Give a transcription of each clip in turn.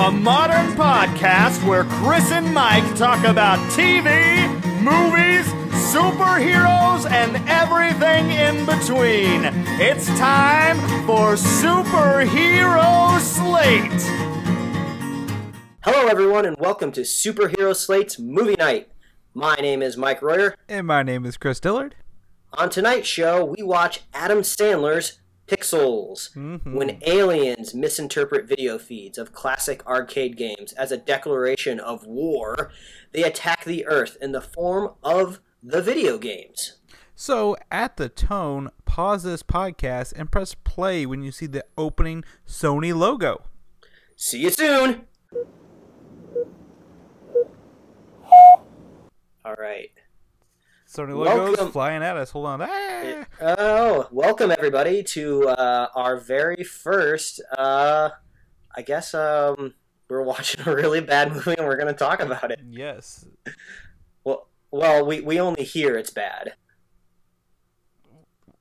a modern podcast where Chris and Mike talk about TV, movies, superheroes, and everything in between. It's time for Superhero Slate. Hello, everyone, and welcome to Superhero Slate's Movie Night. My name is Mike Royer. And my name is Chris Dillard. On tonight's show, we watch Adam Sandler's Pixels, when aliens misinterpret video feeds of classic arcade games as a declaration of war. They attack the Earth in the form of the video games. So, at the tone, pause this podcast and press play when you see the opening Sony logo. See you soon! All right. Sony logo's flying at us. Hold on. Ah! Welcome everybody to our very first. I guess we're watching a really bad movie and we're going to talk about it. Yes. Well, we only hear it's bad.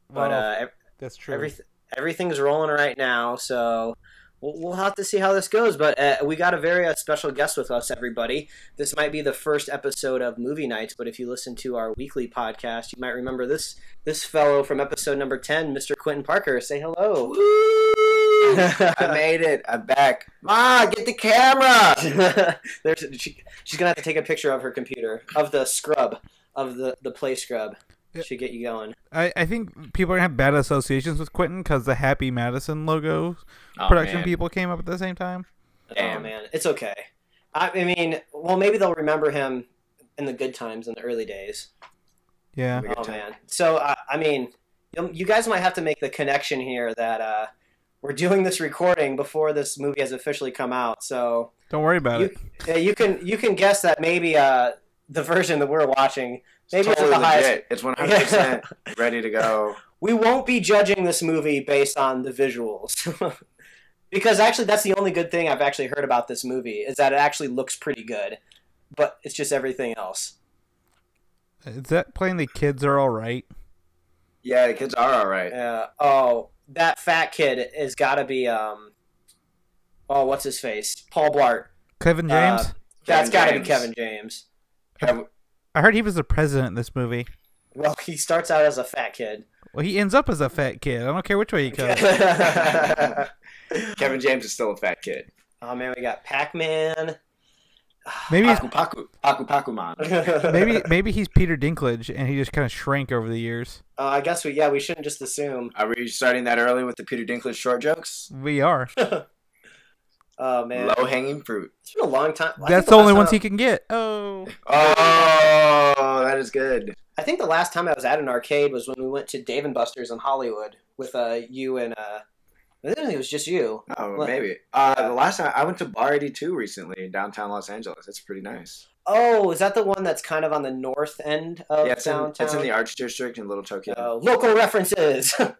But that's true. Everything's rolling right now, so we'll have to see how this goes. But we got a very special guest with us, everybody. This might be the first episode of Movie Nights, but if you listen to our weekly podcast, you might remember this fellow from episode number 10, Mr. Quinnton Parker. Say hello. Woo! I made it. I'm back. Ma, get the camera! She's going to have to take a picture of her computer, of the scrub, of the play scrub. Should get you going. I think people are going to have bad associations with Quinnton because the Happy Madison logo production people came up at the same time. Damn. Oh, man. It's okay. I mean, well, maybe they'll remember him in the good times, in the early days. Yeah. Oh, man. So, I mean, you guys might have to make the connection here that we're doing this recording before this movie has officially come out. So don't worry about it. You can guess that maybe the version that we're watching, maybe it's totally at the highest. It's 100% ready to go. We won't be judging this movie based on the visuals. Because actually that's the only good thing I've actually heard about this movie, is that it actually looks pretty good. But it's just everything else. Is that playing the kids are all right? Yeah, the kids are all right. Oh, that fat kid has got to be, what's his face? Paul Blart. Kevin James? That's got to be Kevin James. I heard he was the president in this movie. Well, he starts out as a fat kid. Well, he ends up as a fat kid. I don't care which way he goes. Kevin James is still a fat kid. Oh, man, we got Pac-Man. Maybe Paku Man. maybe he's Peter Dinklage, and he just kind of shrank over the years. I guess we shouldn't just assume. Are we starting that early with the Peter Dinklage short jokes? We are. Oh, man. Low-hanging fruit. It's been a long time. That's the only ones he can get. Oh, that is good. I think the last time I was at an arcade was when we went to Dave & Buster's in Hollywood with you and I think it was just you. Oh, maybe. The last time I went to Bar 82 recently in downtown Los Angeles. It's pretty nice. Oh, is that the one that's kind of on the north end of downtown? It's in the Arts District in Little Tokyo. Local references. I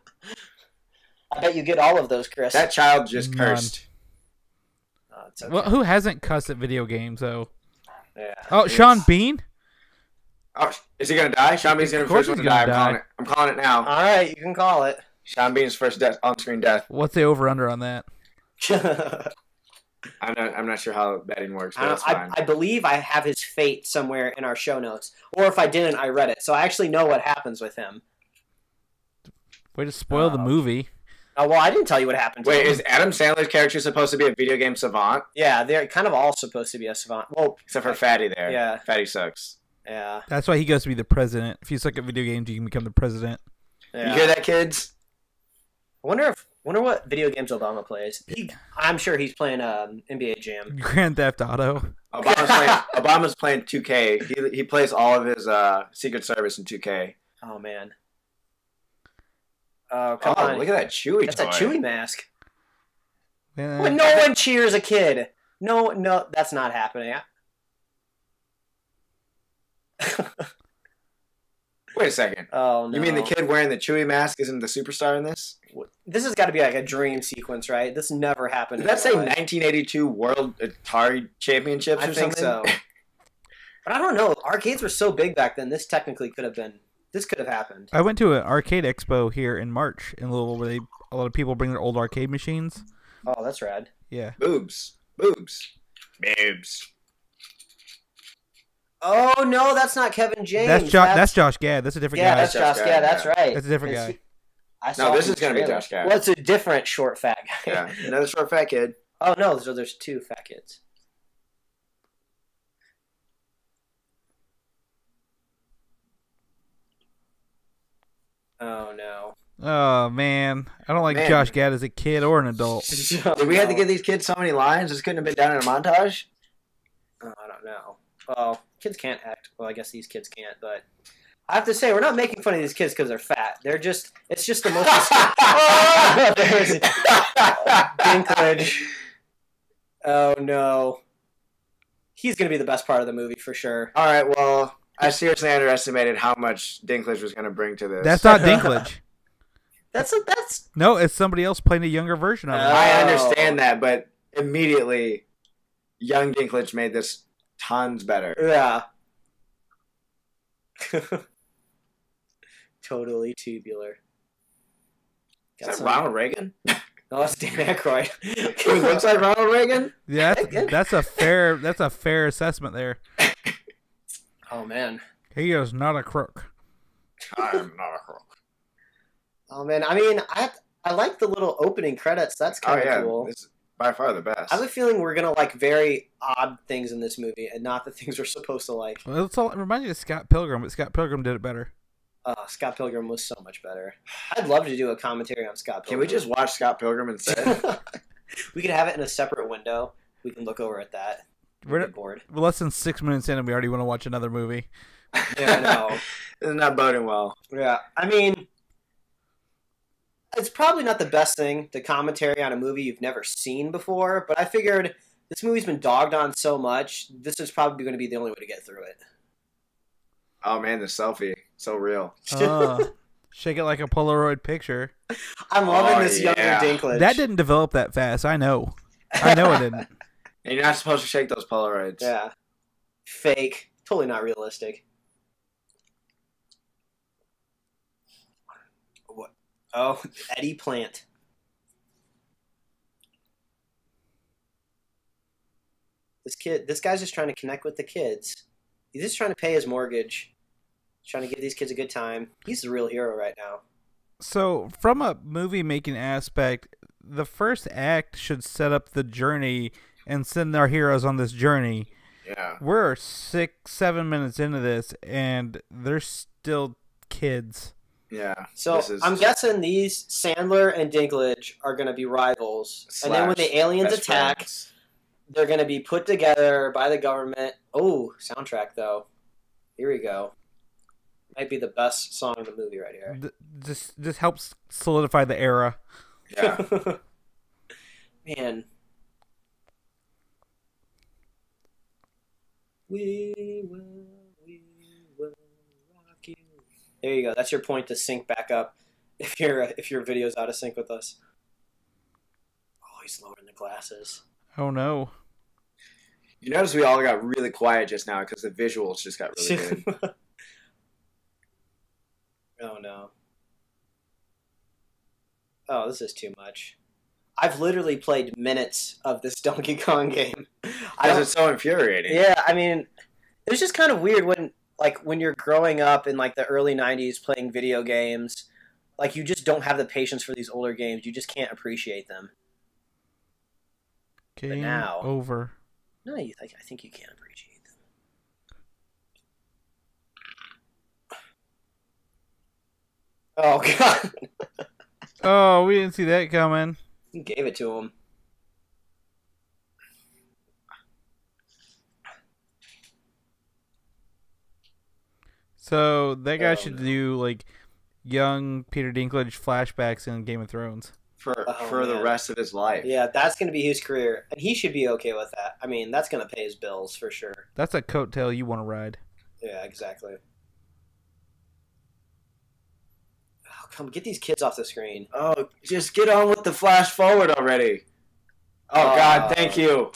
bet you get all of those, Chris. That child just cursed. It's okay. Well, who hasn't cussed at video games, though? Yeah. Oh, Sean Bean? Oh, is he going to die? Sean Bean's going to be the first one to die. I'm calling it now. All right, you can call it. Sean Bean's first on-screen death. What's the over-under on that? I'm not sure how betting works, but that's fine. I believe I have his fate somewhere in our show notes. Or if I didn't, I read it. So I actually know what happens with him. Way to spoil the movie. Oh, well, I didn't tell you what happened to him. Wait, is Adam Sandler's character supposed to be a video game savant? Yeah, they're kind of all supposed to be a savant. Well, except for Fatty there. Yeah. Fatty sucks. Yeah. That's why he goes to be the president. If you suck at video games, you can become the president. Yeah. You hear that, kids? I wonder what video games Obama plays. I'm sure he's playing NBA Jam. Grand Theft Auto. Obama's playing 2K. He plays all of his Secret Service in 2K. Oh, man. Oh, come on. Look at that Chewie That's toy. a Chewie mask. Yeah. Well, no one cheers a kid. No, that's not happening. Wait a second. Oh, no. You mean the kid wearing the Chewie mask isn't the superstar in this? This has got to be like a dream sequence, right? This never happened. Did that say 1982 World Atari Championships or something? I think so. But I don't know. Arcades were so big back then. This technically could have been. This could have happened. I went to an arcade expo here in March in Louisville where a lot of people bring their old arcade machines. Oh, that's rad. Yeah. Boobs. Boobs. Boobs. Oh no, that's not Kevin James. That's Josh Gad. That's a different guy. That's Josh Gad. That's right. That's a different guy. No, this is going to be Josh Gad. Well, it's a different short fat guy. Yeah, another short fat kid. Oh no, so there's 2 fat kids. Oh no. Oh man, I don't like Josh Gad as a kid or an adult. Did we have to give these kids so many lines? This couldn't have been done in a montage. Oh, I don't know. Well, kids can't act. Well, I guess these kids can't, but I have to say we're not making fun of these kids because they're fat. They're just. It's just the most. Oh, there's Dinklage. Oh no. He's gonna be the best part of the movie for sure. All right. Well, I seriously underestimated how much Dinklage was going to bring to this. That's not Dinklage. That's No, it's somebody else playing a younger version of him. I understand that, but immediately, young Dinklage made this tons better. Yeah. Totally tubular. Is that Ronald Reagan? No, that's Dan Aykroyd. Who looks like Ronald Reagan? Yeah, that's a fair assessment there. Oh man. He is not a crook. I am not a crook. Oh man, I mean, I like the little opening credits. That's kind of cool. This is by far the best. I have a feeling we're gonna like very odd things in this movie, and not the things we're supposed to like. Well, it reminds me of Scott Pilgrim, but Scott Pilgrim did it better. Scott Pilgrim was so much better. I'd love to do a commentary on Scott Pilgrim. Can we just watch Scott Pilgrim instead? We could have it in a separate window. We can look over at that. We're bored. We're less than 6 minutes in, and we already want to watch another movie. Yeah, I know. It's not boding well. Yeah, I mean, it's probably not the best thing to commentary on a movie you've never seen before, but I figured this movie's been dogged on so much, this is probably going to be the only way to get through it. Oh man, the selfie. So real. Shake it like a Polaroid picture. I'm loving this younger Dinklage. That didn't develop that fast. I know it didn't. And you're not supposed to shake those Polaroids. Yeah. Fake. Totally not realistic. What? Oh, Eddie Plant. This guy's just trying to connect with the kids. He's just trying to pay his mortgage. He's trying to give these kids a good time. He's the real hero right now. So, from a movie-making aspect, the first act should set up the journey and send our heroes on this journey. Yeah. We're 6-7 minutes into this, and they're still kids. Yeah. So, I'm guessing these Sandler and Dinklage are going to be rivals. And then when the aliens attack, they're going to be put together by the government. Oh, soundtrack, though. Here we go. Might be the best song in the movie right here. This helps solidify the era. Yeah. Man. We will rock you. There you go. That's your point to sync back up if your video's out of sync with us. Oh, he's lowering the glasses. Oh no. You notice we all got really quiet just now because the visuals just got really good. Oh no. Oh, this is too much. I've literally played minutes of this Donkey Kong game. Because it's so infuriating. Yeah, I mean, it was just kind of weird when you're growing up in like the early 90s playing video games, like you just don't have the patience for these older games. You just can't appreciate them. Game but now, over. No, I think you can appreciate them. Oh, God. Oh, we didn't see that coming. You gave it to him. So that guy should do like young Peter Dinklage flashbacks in Game of Thrones for the rest of his life. Yeah, that's going to be his career, and he should be okay with that. I mean, that's going to pay his bills for sure. That's a coattail you want to ride. Yeah, exactly. Oh, come get these kids off the screen. Oh, just get on with the flash forward already. Oh God, thank you.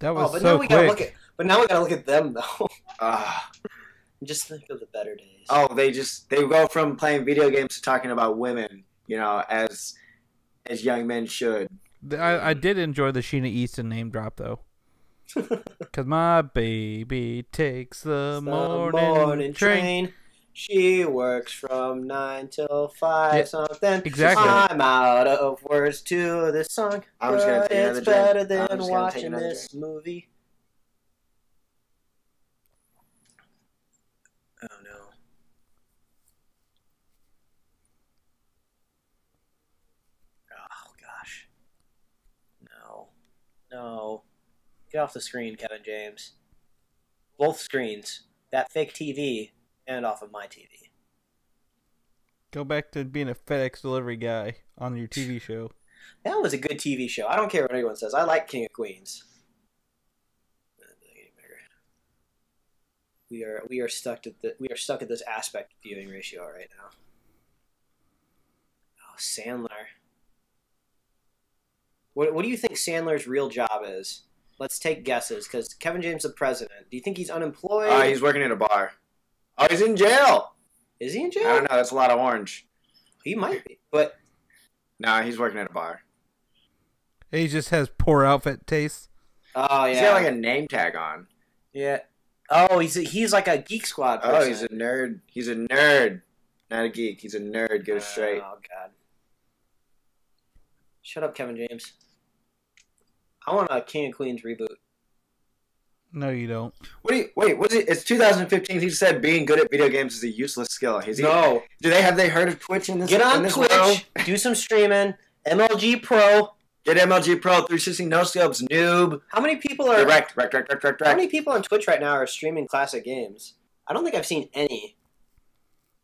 That was but so now we quick. Now we gotta look at them though. Just think of the better days. Oh, they go from playing video games to talking about women, as young men should. I did enjoy the Sheena Easton name drop though. Cause my baby takes the morning train. She works from 9 till 5 Yeah, something. exactly. I'm out of words to this song. I'm just gonna but take another it's drink. better I'm than just gonna take watching another this movie. Oh no. Oh gosh. No. Get off the screen, Kevin James. Both screens. That fake TV and off of my TV. Go back to being a FedEx delivery guy on your TV show. That was a good TV show. I don't care what anyone says. I like King of Queens. We are stuck at this aspect viewing ratio right now. Oh, Sandler. What do you think Sandler's real job is? Let's take guesses, because Kevin James is the president. Do you think he's unemployed? He's working at a bar. Oh, he's in jail. Is he in jail? I don't know. That's a lot of orange. He might be, but No, he's working at a bar. He just has poor outfit taste. oh yeah, He's got like a name tag on. yeah. Oh, he's like a Geek Squad person. Oh, he's a nerd. He's a nerd. Not a geek. He's a nerd. Get it straight. Oh god. Shut up, Kevin James. I want a King of Queens reboot. No, you don't. Wait, was it? It's 2015. He said being good at video games is a useless skill. No. Have they heard of Twitch in this? Get on in this Twitch, world? do some streaming. MLG Pro. Get MLG Pro 360 no scopes noob. How many people are Direct. How many people on Twitch right now are streaming classic games? I don't think I've seen any.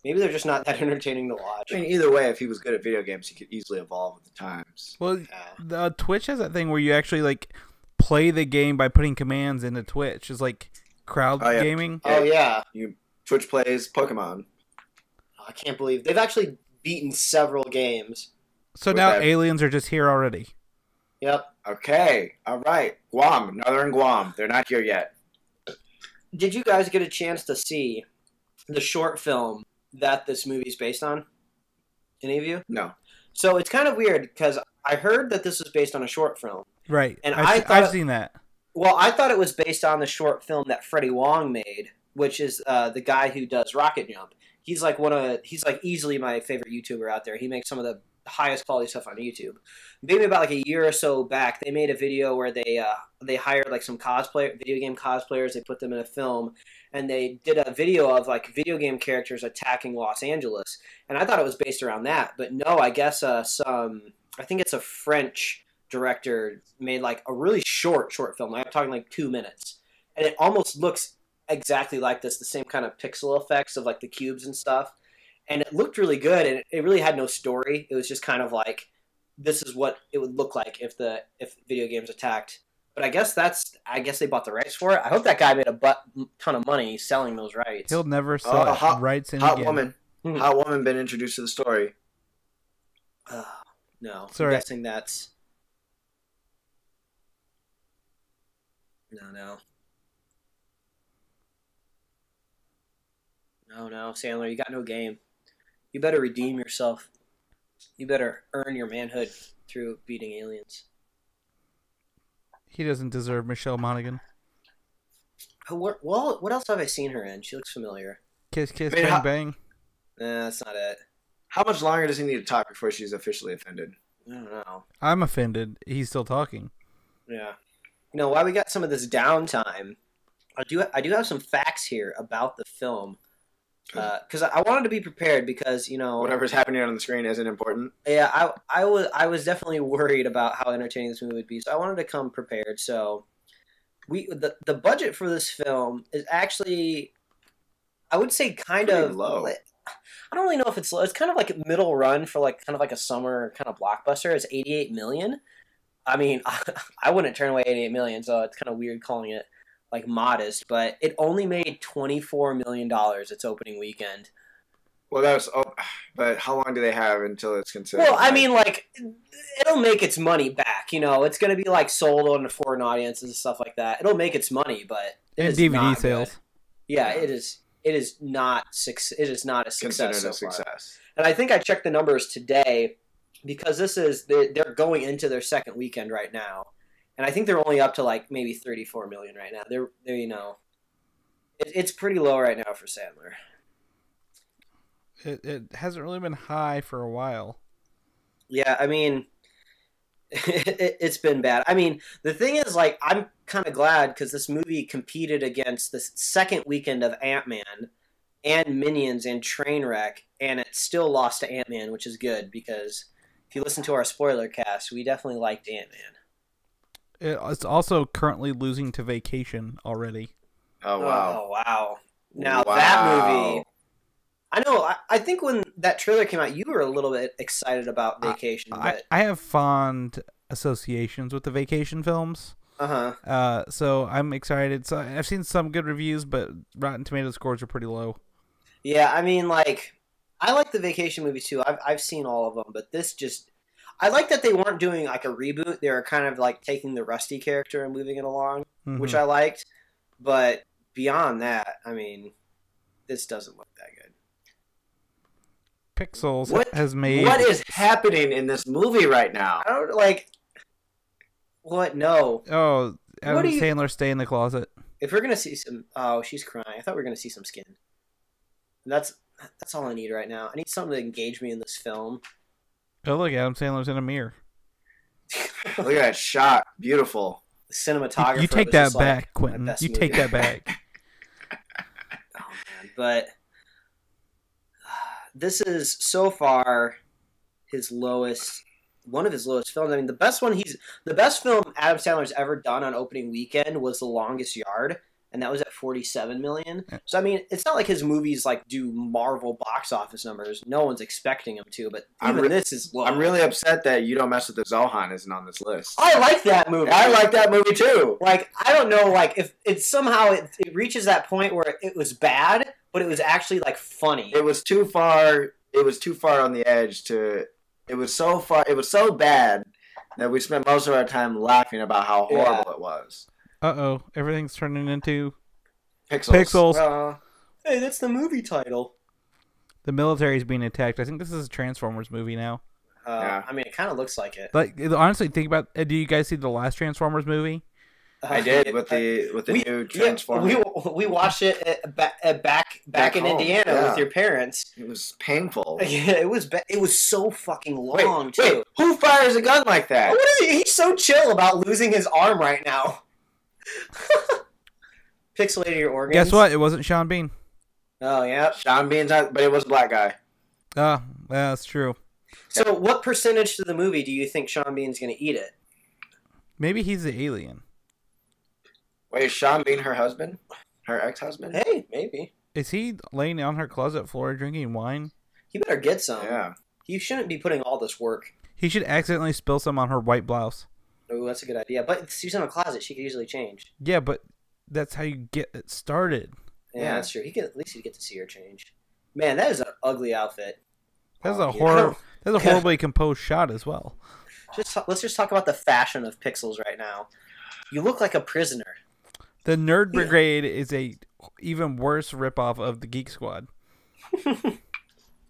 Maybe they're just not that entertaining to watch. I mean, either way, if he was good at video games, he could easily evolve with the times. Well, Yeah. Twitch has that thing where you actually like play the game by putting commands into Twitch. It's like crowd Oh, yeah. gaming. Oh yeah. Twitch plays Pokemon. Oh, I can't believe they've actually beaten several games. So With now that- aliens are just here already. Yep. Okay, all right. Guam, Northern Guam. They're not here yet. Did you guys get a chance to see the short film that this movie's based on? Any of you? No. So it's kind of weird because I heard that this was based on a short film. Right. And I've seen that. Well, I thought it was based on the short film that Freddie Wong made, which is the guy who does Rocket Jump. He's like easily my favorite YouTuber out there. He makes some of the highest quality stuff on YouTube. Maybe about like a year or so back, they made a video where they hired like some video game cosplayers. They put them in a film, and they did a video of like video game characters attacking Los Angeles. And I thought it was based around that, but no, I guess I think it's a French director made like a really short film. I'm talking like 2 minutes, and it almost looks exactly like this, the same kind of pixel effects of like the cubes and stuff. And it looked really good, and it really had no story. It was just kind of like, this is what it would look like if video games attacked. But I guess they bought the rights for it. I hope that guy made a ton of money selling those rights. He'll never sell rights in Hot again. woman. Mhm. Hot woman been introduced to the story. No, Sorry. I'm guessing that's no. No, Sandler, you got no game. You better redeem yourself. You better earn your manhood through beating aliens. He doesn't deserve Michelle Monaghan. Well, what else have I seen her in? She looks familiar. Kiss, kiss, I mean, bang, bang. Nah, that's not it. How much longer does he need to talk before she's officially offended? I don't know. I'm offended. He's still talking. Yeah. You know, while we got some of this downtime, I do have some facts here about the film. Because I wanted to be prepared because, you know... Whatever's happening on the screen isn't important. Yeah, I was definitely worried about how entertaining this movie would be, so I wanted to come prepared. So, the budget for this film is actually, I would say, kind Pretty of low. I don't really know if it's low. It's kind of like middle run for like kind of like a summer kind of blockbuster. It's $88 million. I mean, I wouldn't turn away $88 million, so it's kind of weird calling it like modest. But it only made $24 million its opening weekend. Well, but how long do they have until it's considered? Well, I mean, like, it'll make its money back. You know, it's going to be like sold on to foreign audiences and stuff like that. It'll make its money, but And DVD sales. Good. Yeah, it is. It is not a success considered so a far. success. And I think I checked the numbers today. because they're going into their second weekend right now, and I think they're only up to like maybe 34 million right now. They're it's pretty low right now for Sandler. It hasn't really been high for a while. Yeah, I mean, it's been bad. I mean, the thing is, like, I'm kind of glad because this movie competed against the second weekend of Ant-Man and Minions and Trainwreck, and it still lost to Ant-Man, which is good because if you listen to our spoiler cast, we definitely liked Ant-Man. It's also currently losing to Vacation already. Oh, wow. Oh, wow. Now, Wow. that movie... I know, I think when that trailer came out, you were a little bit excited about Vacation, but... I have fond associations with the Vacation films. Uh-huh. So I'm excited. So I've seen some good reviews, but Rotten Tomato scores are pretty low. Yeah, I mean, like, I like the Vacation movies too. I've seen all of them, but this just... I like that they weren't doing, like, a reboot. They were kind of, like, taking the Rusty character and moving it along, which I liked. But beyond that, I mean, this doesn't look that good. Pixels What has made... What is happening in this movie right now? I don't, like... What? No. Oh, Adam What do you- Sandler, stay in the closet. If we're gonna see some... Oh, she's crying. I thought we were gonna see some skin. And that's all I need right now. I need something to engage me in this film. Oh, look, Adam Sandler's in a mirror. Look at that shot. Beautiful. The cinematographer. You take was that just, like, back, my Quentin. best You movie. take that back. Oh man, but this is so far his lowest, one of his lowest films. I mean, the best film Adam Sandler's ever done on opening weekend was The Longest Yard, and that was at 47 million. So I mean, it's not like his movies like do Marvel box office numbers. No one's expecting him to, but even this is low. I'm really upset that You Don't Mess with the Zohan isn't on this list. I like that movie. I like that movie too. Like, I don't know, like, if it's somehow it reaches that point where it was bad, but it was actually, like, funny. It was too far. It was too far on the edge to. It was so far. It was so bad that we spent most of our time laughing about how horrible it was. Uh-oh, everything's turning into Pixels. Hey, that's the movie title. The military's being attacked. I think this is a Transformers movie now. Yeah. I mean, it kind of looks like it. Like, honestly, think about... do you guys see the last Transformers movie? I did with the new Transformers. We watched it back in home. Indiana with your parents. It was painful. Yeah, it was so fucking long too. Wait, who fires a gun like that? What is he? He's so chill about losing his arm right now. Pixelating your organs. Guess what? It wasn't Sean Bean. Oh yeah. Sean Bean's not, but it was a black guy. Oh, yeah, that's true. So, what percentage to the movie do you think Sean Bean's going to eat it? Maybe he's the alien. Wait, is Sean Bean her husband? Her ex-husband? Hey, maybe. Is he laying on her closet floor drinking wine? He better get some. Yeah. You shouldn't be putting all this work. He should accidentally spill some on her white blouse. Oh, that's a good idea. But she's in a closet. She could easily change. Yeah, but that's how you get it started. Yeah, that's true. At least he'd get to see her change. Man, that is an ugly outfit. That's a horribly composed shot as well. Let's just talk about the fashion of Pixels right now. You look like a prisoner. The Nerd Brigade is a even worse ripoff of the Geek Squad.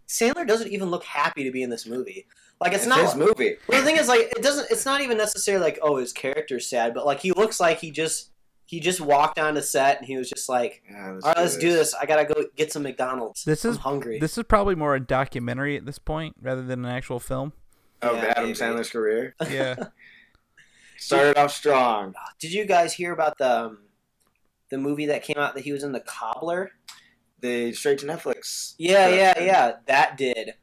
Sandler doesn't even look happy to be in this movie. Like it's not his movie. Well, the thing is, like, it's not even necessarily like, oh, his character's sad, but like he looks like he just walked onto set and he was just like, all right, let's do this. I gotta go get some McDonald's. I'm hungry. This is probably more a documentary at this point rather than an actual film. Of Adam Sandler's career. Yeah. Started off strong. Did you guys hear about the movie that came out that he was in, The Cobbler? The straight to Netflix. Yeah. That did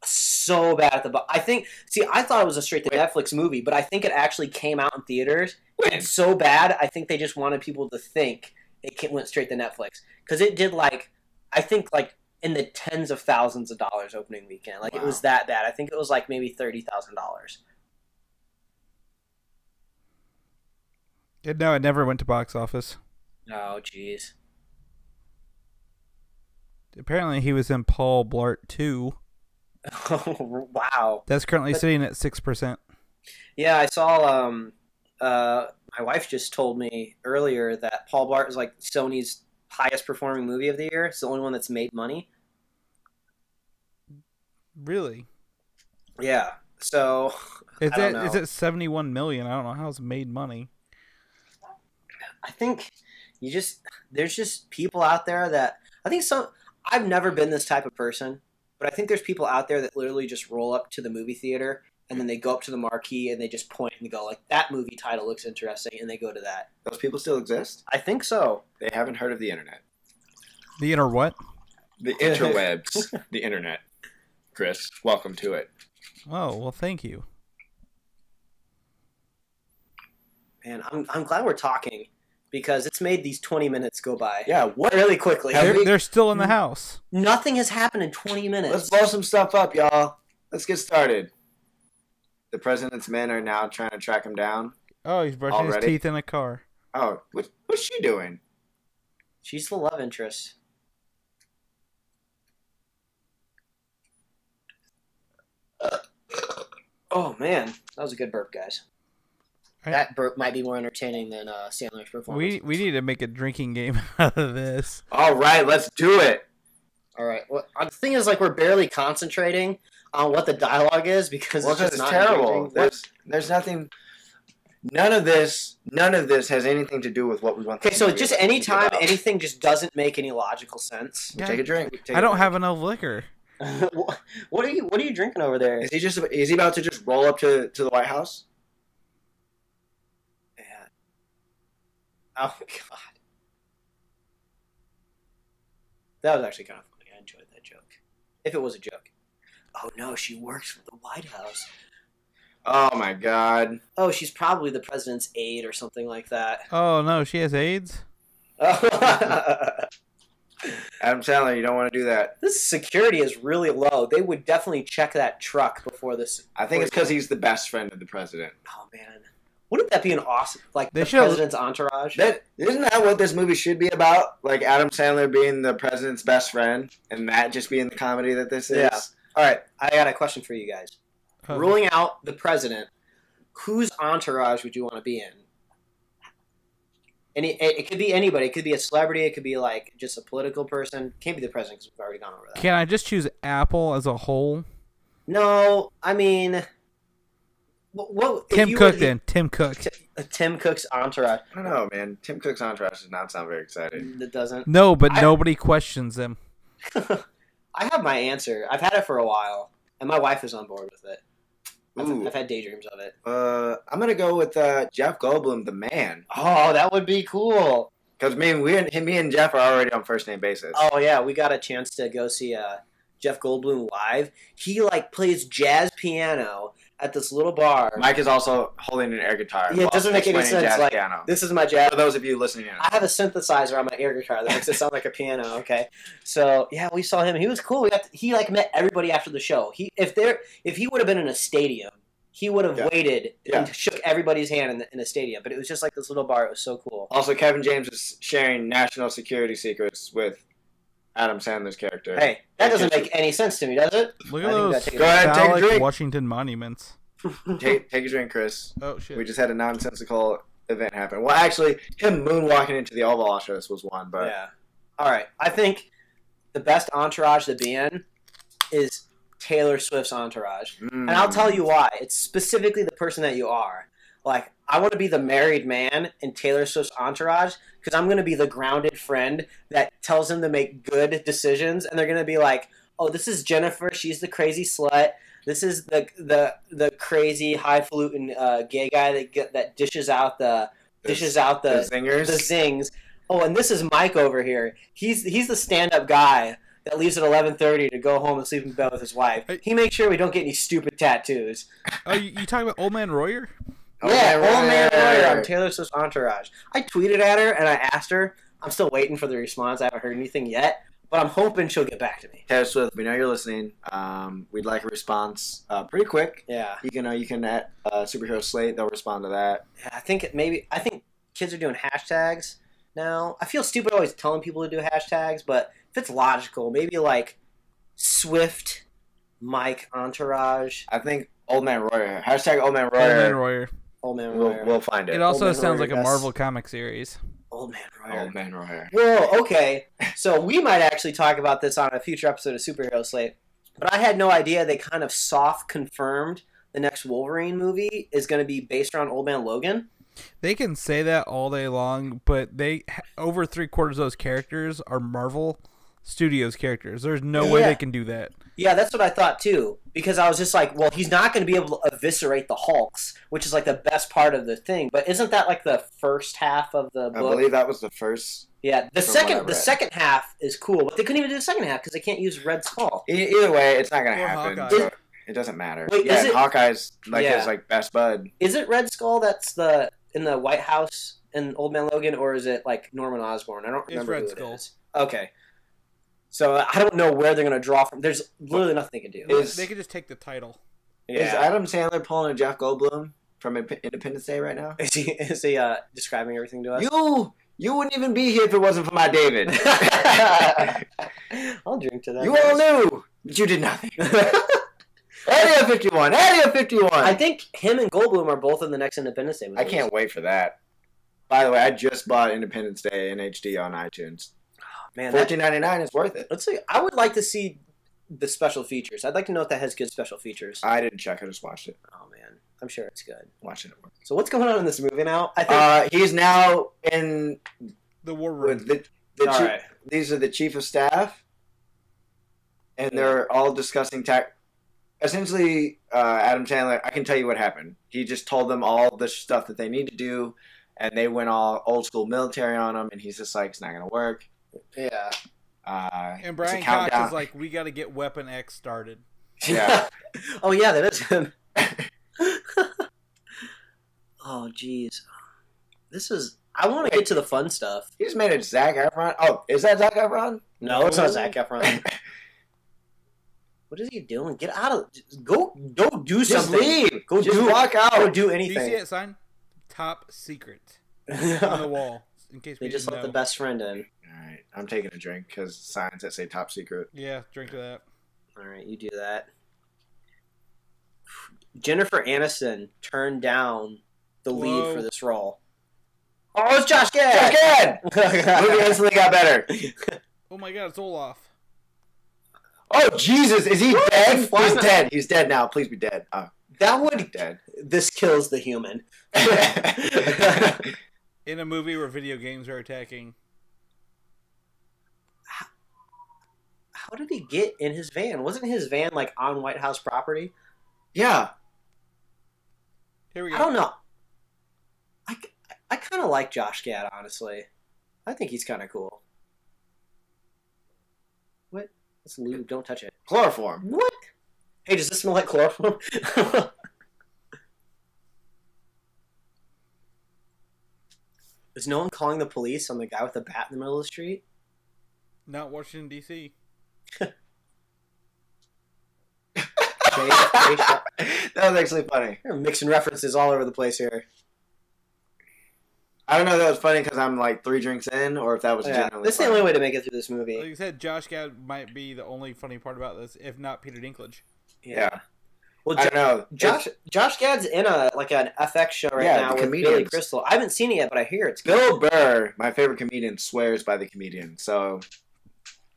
so bad at the I thought it was a straight to Netflix movie, but I think it actually came out in theaters. It's so bad, I think they just wanted people to think it went straight to Netflix. Because it did, like, I think, like, in the tens of thousands of dollars opening weekend. Like, It was that bad. I think it was, like, maybe $30,000. No, it never went to box office. Oh, jeez. Apparently, he was in Paul Blart 2. Oh, wow. That's currently sitting at 6%. Yeah, I saw, my wife just told me earlier that Paul Blart is, like, Sony's highest performing movie of the year. It's the only one that's made money. Really? Yeah. So Is I don't know. it 71 million? I don't know how it's made money. I think there's just people out there that I think some. I've never been this type of person, but I think there's people out there that literally just roll up to the movie theater and then they go up to the marquee and they just point and go like, that movie title looks interesting, and they go to that. Those people still exist? I think so. They haven't heard of the internet. The inner what? The interwebs. The internet. Chris, welcome to it. Oh, well, thank you. Man, I'm glad we're talking because it's made these 20 minutes go by. Yeah, what? Really quickly. They're still in the house. Nothing has happened in 20 minutes. Let's blow some stuff up, y'all. Let's get started. The president's men are now trying to track him down. Oh, he's brushing his teeth in a car. Oh, what's she doing? She's the love interest. Oh, man. That was a good burp, guys. That burp might be more entertaining than Sandler's performance. We need to make a drinking game out of this. All right, let's do it. All right. Well, the thing is, like, we're barely concentrating on what the dialogue is because it's just not terrible. engaging. There's nothing. None of this has anything to do with what we want. Okay, so just anytime anything just doesn't make any logical sense. Yeah. Take a drink. I don't have enough liquor. What are you drinking over there? Is he about to just roll up to the White House? Yeah. Oh God. That was actually kind of funny. I enjoyed that joke. If it was a joke. Oh no, she works for the White House. Oh my God. Oh, she's probably the president's aide or something like that. Oh no, she has AIDS? Adam Sandler, you don't want to do that. This security is really low. They would definitely check that truck before this. I think it's because he's the best friend of the president. Oh man, wouldn't that be an awesome the should- president's entourage? Isn't that what this movie should be about? Like Adam Sandler being the president's best friend, and that just being the comedy that this is. Yeah. All right, I got a question for you guys. Oh. Ruling out the president, whose entourage would you want to be in? It could be anybody. It could be a celebrity. It could be like just a political person. Can't be the president because we've already gone over that. Can I just choose Apple as a whole? No, I mean, what? Tim Cook then. Tim Cook. Tim Cook's entourage. I don't know, man. Tim Cook's entourage does not sound very exciting. That doesn't. No, but nobody questions him. I have my answer. I've had it for a while, and my wife is on board with it. I've had daydreams of it. I'm gonna go with Jeff Goldblum, the man. Oh, that would be cool. Because me and Jeff are already on first name basis. Oh yeah, we got a chance to go see Jeff Goldblum live. He plays jazz piano at this little bar. Mike is also holding an air guitar. Yeah, it doesn't make any explaining sense. jazz piano. This is my jazz. For those of you listening in. I have a synthesizer on my air guitar that makes it sound like a piano. Okay, so yeah, we saw him. He was cool. He met everybody after the show. If he would have been in a stadium, he would have waited and shook everybody's hand in a stadium. But it was just like this little bar. It was so cool. Also, Kevin James is sharing national security secrets with Adam Sandler's character. Hey, that doesn't make any sense to me, does it? Look at those Go ahead, take a phallic drink. Washington monuments. Take a drink, Chris. Oh shit. We just had a nonsensical event happen. Well, actually, him moonwalking into the Oval Office was one, but yeah. All right, I think the best entourage to be in is Taylor Swift's entourage, and I'll tell you why. It's specifically the person that you are. Like, I want to be the married man in Taylor Swift's entourage because I'm going to be the grounded friend that tells him to make good decisions, and they're going to be like, "Oh, this is Jennifer. She's the crazy slut. This is the crazy highfalutin gay guy that dishes out the zingers, the zings. Oh, and this is Mike over here. He's the stand-up guy that leaves at 11:30 to go home and sleep in bed with his wife. He makes sure we don't get any stupid tattoos. Oh, you talking about Old Man Royer? Old Man Royer on Taylor Swift's entourage. I tweeted at her and I asked her. I'm still waiting for the response. I haven't heard anything yet, but I'm hoping she'll get back to me. Taylor Swift, we know you're listening. We'd like a response pretty quick. Yeah. You can at Superhero Slate. They'll respond to that. Yeah, I think kids are doing hashtags now. I feel stupid always telling people to do hashtags, but if it's logical, maybe like Swift, Mike, entourage. I think Old Man Royer. Hashtag Old Man Royer. Old Man Royer. Old Man Royer. We'll find it. It also Old Man sounds Royer, like a Marvel comic series. Old Man Royer. Old Man Royer. Well, okay. So we might actually talk about this on a future episode of Superhero Slate. But I had no idea they kind of soft confirmed the next Wolverine movie is going to be based around Old Man Logan. They can say that all day long, but over 3/4 of those characters are Marvel Studios characters. There's no way they can do that. Yeah, that's what I thought too. Because I was just like, well, he's not going to be able to eviscerate the Hulks, which is like the best part of the thing. But isn't that like the first half of the book? I believe that was the first. Yeah, the second half is cool, but they couldn't even do the second half because they can't use Red Skull. Either way, it's not going to happen. So it doesn't matter. Wait, Hawkeye's like his like best bud. Is it Red Skull that's in the White House in Old Man Logan, or is it like Norman Osborn? I don't remember who it is. Okay. So I don't know where they're going to draw from. There's literally nothing they can do. They could just take the title. Yeah. Is Adam Sandler pulling a Jeff Goldblum from Independence Day right now? Is he describing everything to us? You wouldn't even be here if it wasn't for my David. I'll drink to that. You all knew, but you did nothing. Area 51! Area 51! I think him and Goldblum are both in the next Independence Day movie. I can't wait for that. By the way, I just bought Independence Day in HD on iTunes. Man, $14.99 is worth it. Let's see. I would like to see the special features. I'd like to know if that has good special features. I didn't check. I just watched it. Oh man, I'm sure it's good. Watch it at work. So what's going on in this movie now? I think he's now in the war room. These are the chief of staff, and they're all discussing Essentially, Adam Sandler. I can tell you what happened. He just told them all the stuff that they need to do, and they went all old school military on him. And he's just like, it's not going to work. Yeah. And Brian Cox is like, we got to get Weapon X started. Yeah. Oh, yeah, that is him. Oh, jeez. I want to get to the fun stuff. He just made it Zac Efron. Oh, is that Zac Efron? No, it's not Zac Efron. What is he doing? Get out of... Go do just something. Leave. Just walk out. Go do anything. Do you see that sign? Top secret. On the wall. In case they just let the best friend in. Alright, I'm taking a drink because signs that say top secret. Yeah, drink to that. Alright, you do that. Jennifer Aniston turned down the lead for this role. Oh, it's Josh Gad! Josh Gad! Movie instantly got better. Oh my god, it's Olaf. Oh, Jesus, is he dead? He's dead. He's dead now. Please be dead. That would be dead. This kills the human. In a movie where video games are attacking. How did he get in his van? Wasn't his van like on White House property? Yeah. Here we go. I don't know. I kind of like Josh Gad, honestly. I think he's kind of cool. What? It's lube. Don't touch it. Chloroform. What? Hey, does this smell like chloroform? Is no one calling the police on the guy with the bat in the middle of the street? Not Washington, D.C. That was actually funny. You're mixing references all over the place here. I don't know if that was funny because I'm like 3 drinks in, or if that was genuinely This is the only way to make it through this movie. Like you said, Josh Gad might be the only funny part about this, if not Peter Dinklage. Yeah. Well, I don't know. Josh Gad's in an FX show now with Billy Crystal. I haven't seen it yet, but I hear it's good. Bill Burr, my favorite comedian, swears by the comedian. So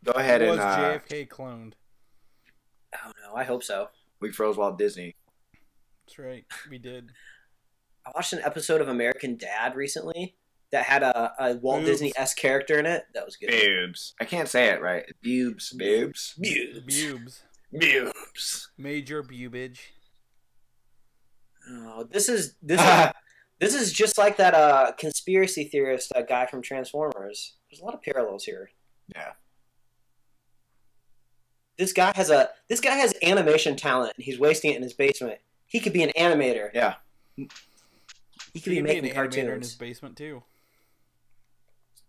go ahead and... Was JFK cloned? Oh, no. I hope so. We froze Walt Disney. That's right. We did. I watched an episode of American Dad recently that had a Walt Disney-esque character in it. That was good. Boobs. I can't say it right. Boobs. Boobs. Bubes. Boobs. Major bubage. Oh, this is just like that conspiracy theorist guy from Transformers. There's a lot of parallels here. Yeah. This guy has animation talent, and he's wasting it in his basement. He could be an animator. Yeah. He could be making cartoons in his basement too.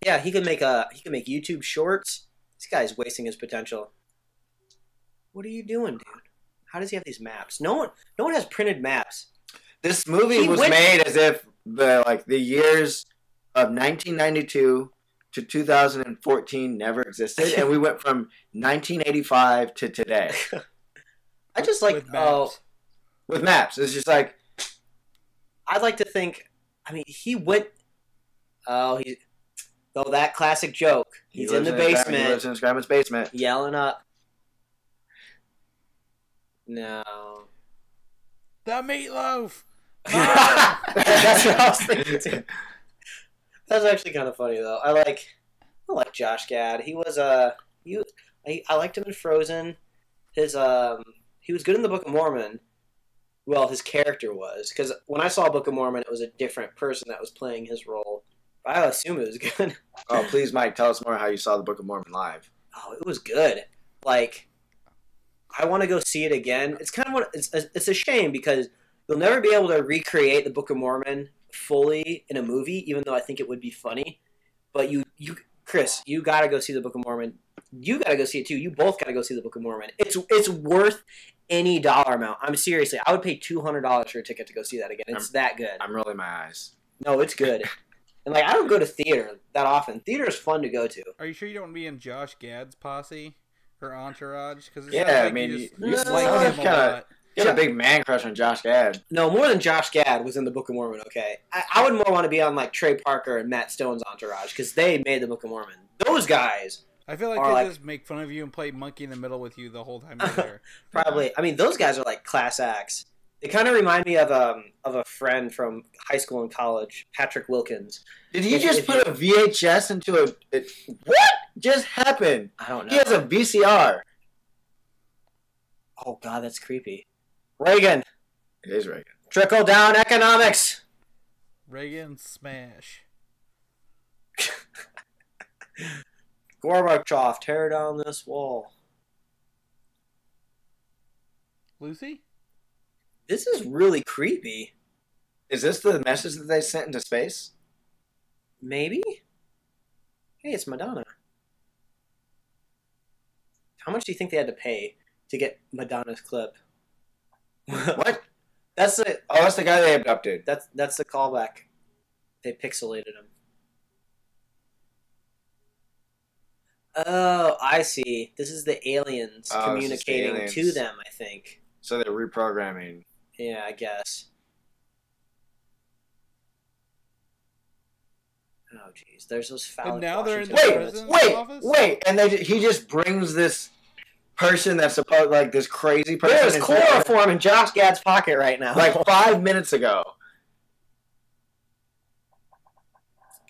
Yeah, he could make YouTube shorts. This guy's wasting his potential. What are you doing, dude? How does he have these maps? No one has printed maps. This movie was made as if the years of 1992 to 2014 never existed, and we went from 1985 to today. I just like with maps. It's just like I'd like to think. I mean, he went. That classic joke. He's in the basement. He lives in his grandma's basement, yelling up. No. The meatloaf. That's what I was thinking too. That's actually kind of funny though. I like Josh Gad. He was I liked him in Frozen. He was good in the Book of Mormon. Well, his character was, because when I saw Book of Mormon, it was a different person that was playing his role. I assume it was good. Oh, please, Mike, tell us more how you saw the Book of Mormon live. Oh, it was good. Like, I want to go see it again. It's kind of it's a shame because you'll never be able to recreate the Book of Mormon fully in a movie, even though I think it would be funny. But Chris, you got to go see the Book of Mormon. You got to go see it too. You both got to go see the Book of Mormon. It's worth any dollar amount. I'm seriously, I would pay $200 for a ticket to go see that again. It's that good. I'm rolling my eyes. No, it's good. And like, I don't go to theater that often. Theater is fun to go to. Are you sure you don't want to be in Josh Gad's posse or entourage? Because I mean, you like him a lot. You got a big man crush on Josh Gad. No, more than Josh Gad was in the Book of Mormon. Okay, I would more want to be on like Trey Parker and Matt Stone's entourage because they made the Book of Mormon. Those guys. I feel like they just make fun of you and play monkey in the middle with you the whole time you're there. Probably. I mean, those guys are like class acts. They kind of remind me of a friend from high school and college, Patrick Wilkins. Did he just put a VHS into a... What just happened? I don't know. He has a VCR. Oh, God, that's creepy. Reagan. It is Reagan. Trickle down economics. Reagan smash. Gorbachev, tear down this wall. Lucy? This is really creepy. Is this the message that they sent into space? Maybe? Hey, it's Madonna. How much do you think they had to pay to get Madonna's clip? What? That's the that's the guy they abducted. That's the callback. They pixelated him. Oh, I see. This is the aliens communicating to them, I think. So they're reprogramming. Yeah, I guess. Oh, jeez. There's those phallic And now they're in the Washington president's office? Wait! And he just brings this person that's supposed, like, this crazy person. There's chloroform in Josh Gad's pocket right now. Like 5 minutes ago.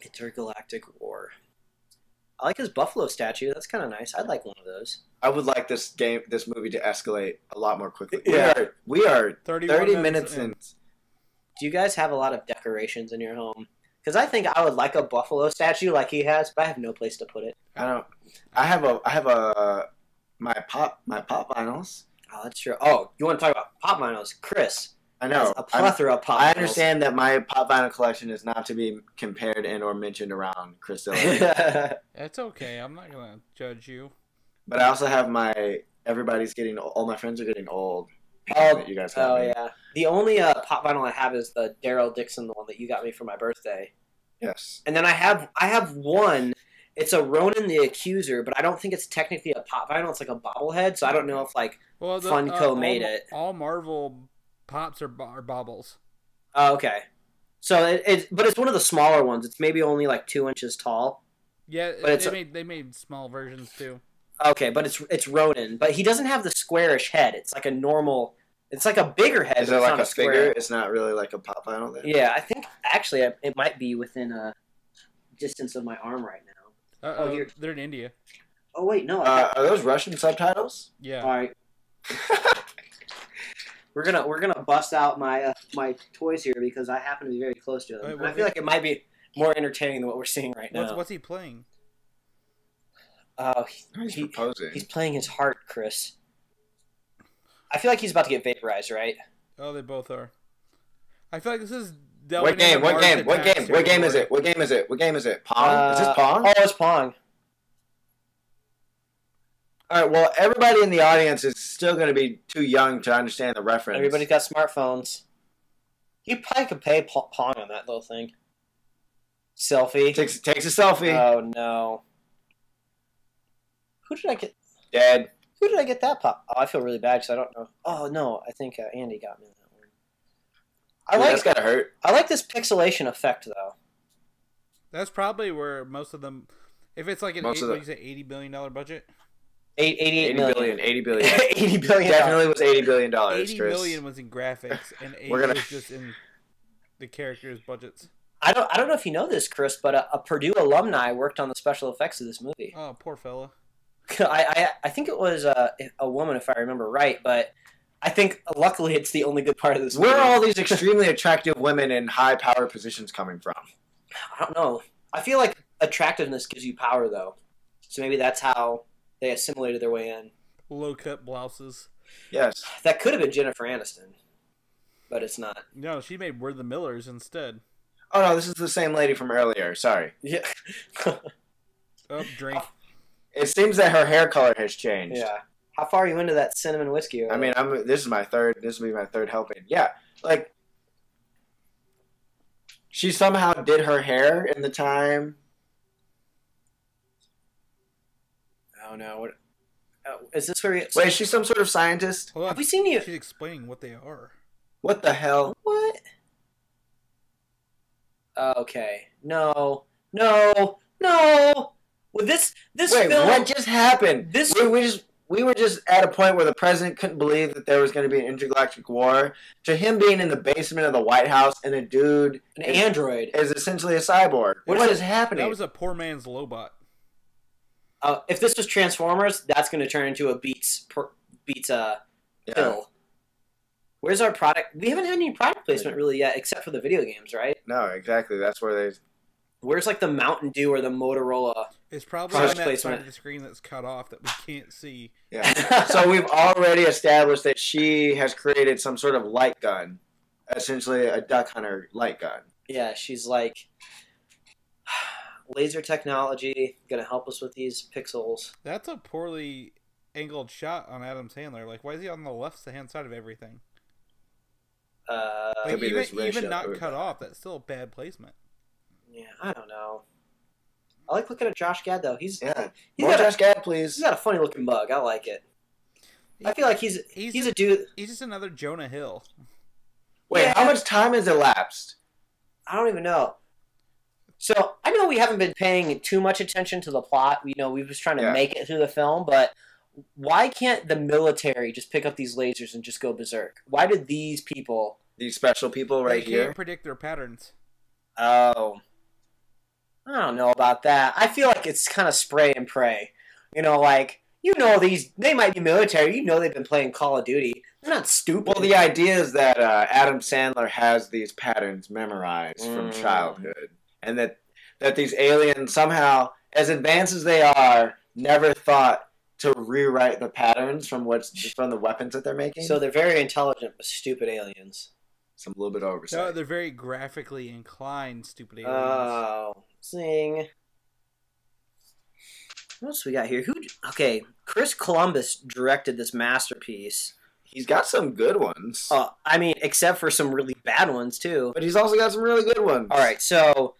Intergalactic War. I like his buffalo statue. That's kind of nice. I'd like one of those. I would like this movie to escalate a lot more quickly. Yeah. We are 30 minutes Do in. you guys have a lot of decorations in your home? Because I think I would like a buffalo statue like he has, but I have no place to put it. I have my pop vinyls. Oh, that's true. Oh, you want to talk about pop vinyls? Chris. I know. A plethora of pop vinyls. I understand that my pop vinyl collection is not to be compared and or mentioned around Chris Dillon. That's okay. I'm not going to judge you. But I also have all my friends are getting old. Oh, that you guys have. Oh, yeah. The only pop vinyl I have is the Daryl Dixon, the one that you got me for my birthday. Yes. And then I have one. It's a Ronan the Accuser, but I don't think it's technically a pop vinyl. It's like a bobblehead, so I don't know if Funko made it. All Marvel pops are baubles. Oh, okay. So but it's one of the smaller ones. It's maybe only like 2 inches tall. Yeah, but they made small versions too. Okay, but it's Ronan, but he doesn't have the squarish head. It's like a normal. It's like a bigger head. Is it like a figure? It's not really like a pop vinyl then? Yeah, I think actually it might be within a distance of my arm right now. They're in India. Oh wait, no. Are those Russian subtitles? Yeah. All right. We're gonna bust out my toys here because I happen to be very close to them. I feel like it might be more entertaining than what we're seeing right now. What's he playing? He's proposing. He's playing his heart, Chris. I feel like he's about to get vaporized, right? Oh, they both are. I feel like this is. What game is it? Pong? Is this Pong? Oh, it's Pong. All right. Well, everybody in the audience is still going to be too young to understand the reference. Everybody's got smartphones. You probably could play Pong on that little thing. Selfie. Takes a selfie. Oh no. Who did I get? Dead. Who did I get that pop? Oh, I feel really bad because I don't know. Oh no, I think Andy got me that one. That's gotta hurt. I like this pixelation effect though. That's probably where most of them. If it's like an $80 billion budget. 88 million. 80 billion. 80 billion. Definitely was $80 billion. 80 Chris. million was in graphics, and 8 We're gonna- was just in the characters' budgets. I don't know if you know this, Chris, but a Purdue alumni worked on the special effects of this movie. Oh, poor fella. I think it was a woman, if I remember right, but I think luckily it's the only good part of this movie. Where are all these extremely attractive women in high power positions coming from? I don't know. I feel like attractiveness gives you power, though. So maybe that's how they assimilated their way in. Low-cut blouses. Yes. That could have been Jennifer Aniston, but it's not. No, she made We're the Millers instead. Oh no, this is the same lady from earlier. Sorry. Yeah. Oh, drink. It seems that her hair color has changed. Yeah. How far are you into that cinnamon whiskey? I mean, this will be my third helping. Yeah, like she somehow did her hair in the time. Oh no! What? Is this where? Wait, is she some sort of scientist? Hold on. Have we seen you? She's explaining what they are. What the hell? What? Okay. No. Well, this Wait, film. what just happened? This- We were just at a point where the president couldn't believe that there was going to be an intergalactic war. To him being in the basement of the White House and a dude An android. is essentially a cyborg. What is happening? That was a poor man's Lobot. If this was Transformers, that's going to turn into a Beats pill. Where's our product? We haven't had any product placement really yet, except for the video games, right? No, exactly. That's where they. Where's like the Mountain Dew or the Motorola? It's probably Product on that placement. side of the screen that's cut off that we can't see. Yeah. So we've already established that she has created some sort of light gun, essentially a duck hunter light gun. Yeah, she's like laser technology going to help us with these pixels. That's a poorly angled shot on Adam Sandler. Like, why is he on the left-hand side of everything? Like, Could be this even ratio. not cut off, that's still bad placement. Yeah, I don't know. I like looking at Josh Gad though. He's Yeah. he's More got, Josh Gad, he's please. got a funny looking mug. I like it. I feel like he's a dude. He's just another Jonah Hill. Wait, Yeah. how much time has elapsed? I don't even know. So I know we haven't been paying too much attention to the plot. We know we've just trying to make it through the film, but why can't the military just pick up these lasers and just go berserk? Why did these people? These special people right They here. can't predict their patterns. Oh, I don't know about that. I feel like it's kind of spray and pray. You know, like they might be military. You know, they've been playing Call of Duty. They're not stupid. Well, the idea is that Adam Sandler has these patterns memorized from childhood, and that these aliens somehow, as advanced as they are, never thought to rewrite the patterns from the weapons that they're making. So they're very intelligent, but stupid aliens. Some little bit of oversight. No, they're very graphically inclined, stupid aliens. Oh, zing. What else we got here? Okay, Chris Columbus directed this masterpiece. He's got some good ones, I mean, except for some really bad ones too. but he's also got some really good ones. All right, so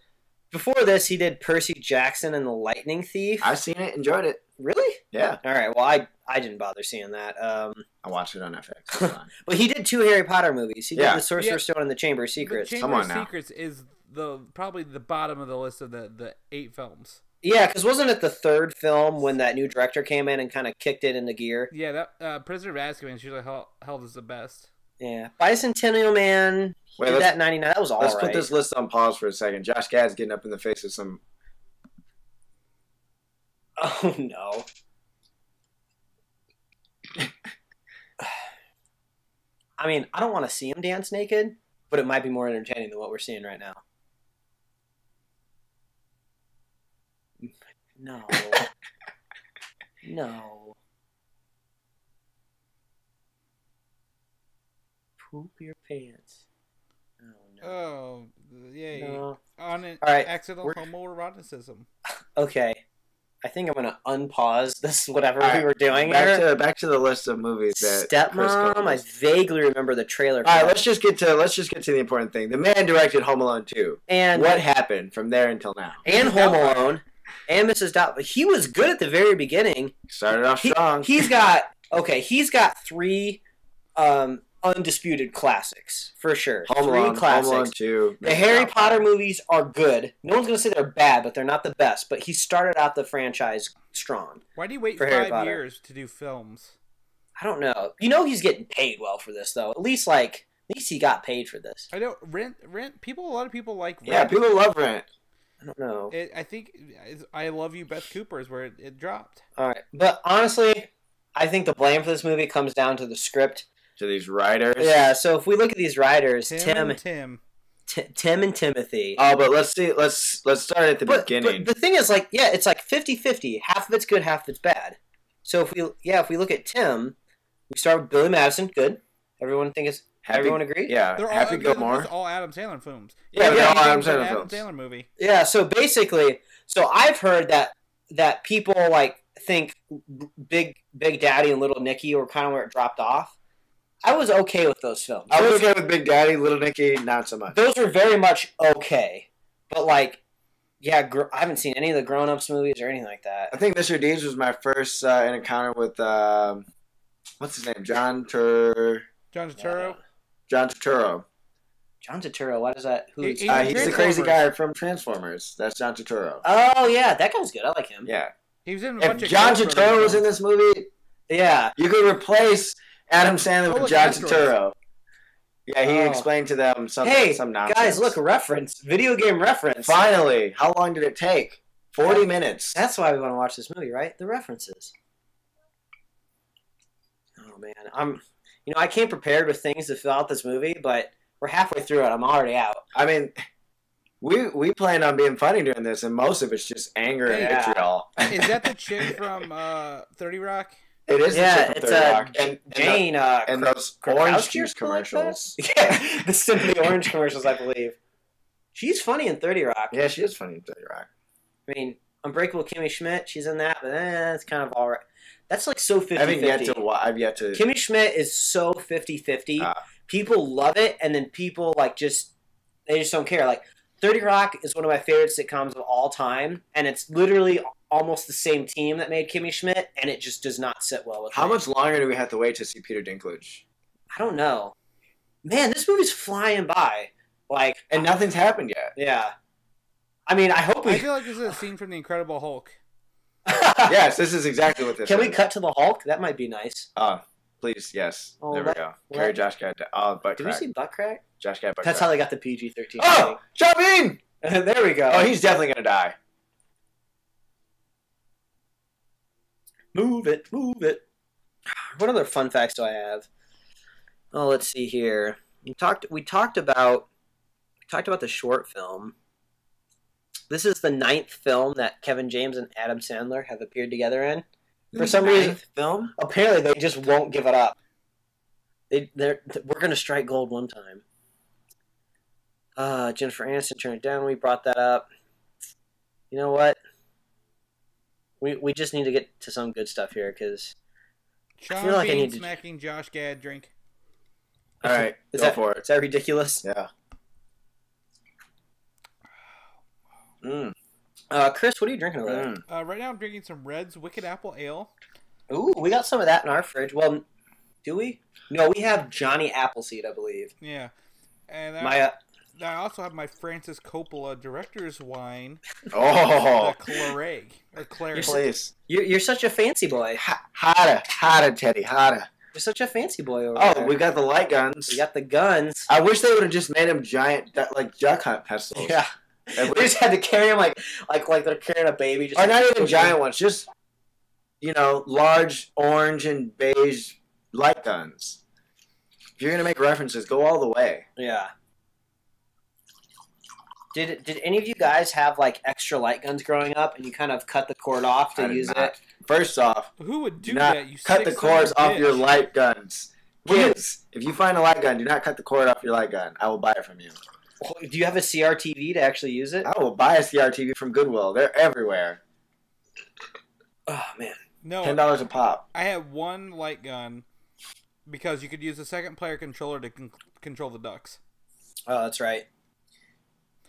before this, he did Percy Jackson and the Lightning Thief. I've seen it, enjoyed it. Really? Yeah, All right. Well, I didn't bother seeing that. I watched it on FX. It's fine. But he did 2 Harry Potter movies. He did Yeah. The Sorcerer's Stone and the Chamber of Secrets. The Come Chamber on of now. Secrets is probably the bottom of the list of the 8 films. Yeah, because wasn't it the 3rd film when that new director came in and kind of kicked it into gear? Yeah, that Prisoner of Azkaban is usually held as the best. Yeah. Bicentennial Man, he Wait, did that in 99. That was all Let's right. put this list on pause for a second. Josh Gad's getting up in the face of some. Oh, no. I mean, I don't want to see him dance naked, but it might be more entertaining than what we're seeing right now. No. No. Poop your pants. Oh, no. Oh, yay. No. On an All right, accidental homoeroticism. Okay. I think I'm going to unpause this, whatever All we right, were doing here. back to the list of movies that Chris Stepmom, I Columbus- vaguely remember the trailer. For All right, that. let's just get to the important thing. The man directed Home Alone 2. And What happened from there until now? and Home Alone and Mrs. Doubtfire. He was good at the very beginning. Started off strong. He's got 3 undisputed classics for sure. Home Three Alone, classics. Home Alone 2. The Harry Potter movies are good. No one's gonna say they're bad, but they're not the best. But he started out the franchise strong. Why do you wait For Harry 5 Potter. years to do films? I don't know. He's getting paid well for this though. At least he got paid for this. I know Rent. People, a lot of people like Rent. Yeah, people love Rent. I don't know. I think I Love You, Beth Cooper is where it dropped. All right, but honestly, I think the blame for this movie comes down to the script. To these writers. Yeah. So if we look at these writers, Tim and Timothy. Oh, but let's see. Let's start at the beginning. But the thing is, it's like 50-50. Half of it's good, half of it's bad. So if we look at Tim, we start with Billy Madison. Good. Everyone everyone agree? Yeah. They're Happy Gilmore. They're all Adam Sandler films. Yeah, they're all Adam Adam Sandler films. Sandler movie. Yeah. So basically, I've heard that people think Big Daddy and Little Nicky were kind of where it dropped off. I was okay with those films. I was okay with Big Daddy, Little Nicky, not so much. Those were very much okay, but I haven't seen any of the Grown Ups movies or anything like that. I think Mr. Deeds was my first encounter with what's his name? John Turturro. Yeah. John Turturro. John Turturro. What is that? He's He's the crazy guy from Transformers. That's John Turturro. Oh yeah, that guy was good. I like him. Yeah. He was in a If bunch of John Ghost Turturro Brothers was in films. this movie, Yeah. you could replace Adam Sandler with look, John Asteroids. Turturro. Yeah, he Oh. explained to them some nonsense. Guys, look, a reference. Video game reference. Finally, how long did it take? 40 minutes. That's why we want to watch this movie, right? The references. Oh man, I came prepared with things to fill out this movie, but we're halfway through it. I'm already out. I mean, we planned on being funny during this, and most of it's just anger and Yeah. vitriol. Is that the chick from 30 Rock? It is Yeah, the chick it's from 30 Rock. And Jane. and those orange Krakowski or juice something like that? commercials. Yeah, the Simply Orange commercials, I believe. She's funny in 30 Rock. Yeah, she is funny in 30 Rock. I mean, Unbreakable Kimmy Schmidt, she's in that, but it's kind of all right. That's like so 50-50. I've yet to. Kimmy Schmidt is so 50-50. Ah. People love it, and then people they just don't care. Like 30 Rock is one of my favorite sitcoms of all time, and it's literally almost the same team that made Kimmy Schmidt, and it just does not sit well with How me. much longer do we have to wait to see Peter Dinklage? I don't know. Man, this movie's flying by. And nothing's happened yet. Yeah. I mean, I hope I we... feel like this is a scene from The Incredible Hulk. Yes, this is exactly what this Can is. we cut to the Hulk? That might be nice. Please, yes. Oh, there we go. Carry Josh Gad. Butt Did we crack. see butt crack? Josh Gad butt That's crack. how they got the PG-13. Oh! John Bean! There we go. Oh, he's definitely going to die. Move it. What other fun facts do I have? Oh, let's see here. We talked about the short film. This is the 9th film that Kevin James and Adam Sandler have appeared together in. For some reason, film? apparently they just won't give it up. We're gonna strike gold one time. Jennifer Aniston turned it down. We brought that up. You know what? We just need to get to some good stuff here because Sean feel like I Bean need to- smacking Josh Gad drink. All right, is go that for it. Is that ridiculous? Yeah. Chris, what are you drinking over there? Right now I'm drinking some Red's Wicked Apple Ale. Ooh, we got some of that in our fridge. Well, do we? No, we have Johnny Appleseed, I believe. Yeah. And I also have my Francis Coppola director's wine, Oh, the Claret. Or Claret. please. You're such a fancy boy. Hotter, Teddy, hotter. You're such a fancy boy over Oh, there. we got the light guns. We got the guns. I wish they would have just made them giant, like duck hunt pistols. Yeah. They just had to carry him like they're carrying a baby. Just Or not even giant ones, just, large orange and beige light guns. If you're going to make references, go all the way. Yeah. Did any of you guys have extra light guns growing up, and you kind of cut the cord off to I did use not. it? First off, Who would do do not that? You cut the sick cords son of a off your bitch. light guns. Kids, if you find a light gun, do not cut the cord off your light gun. I will buy it from you. Do you have a CRTV to actually use it? I will buy a CRTV from Goodwill. They're everywhere. Oh man. No, $10 a pop. I had one light gun because you could use a second player controller to control the ducks. Oh, that's right.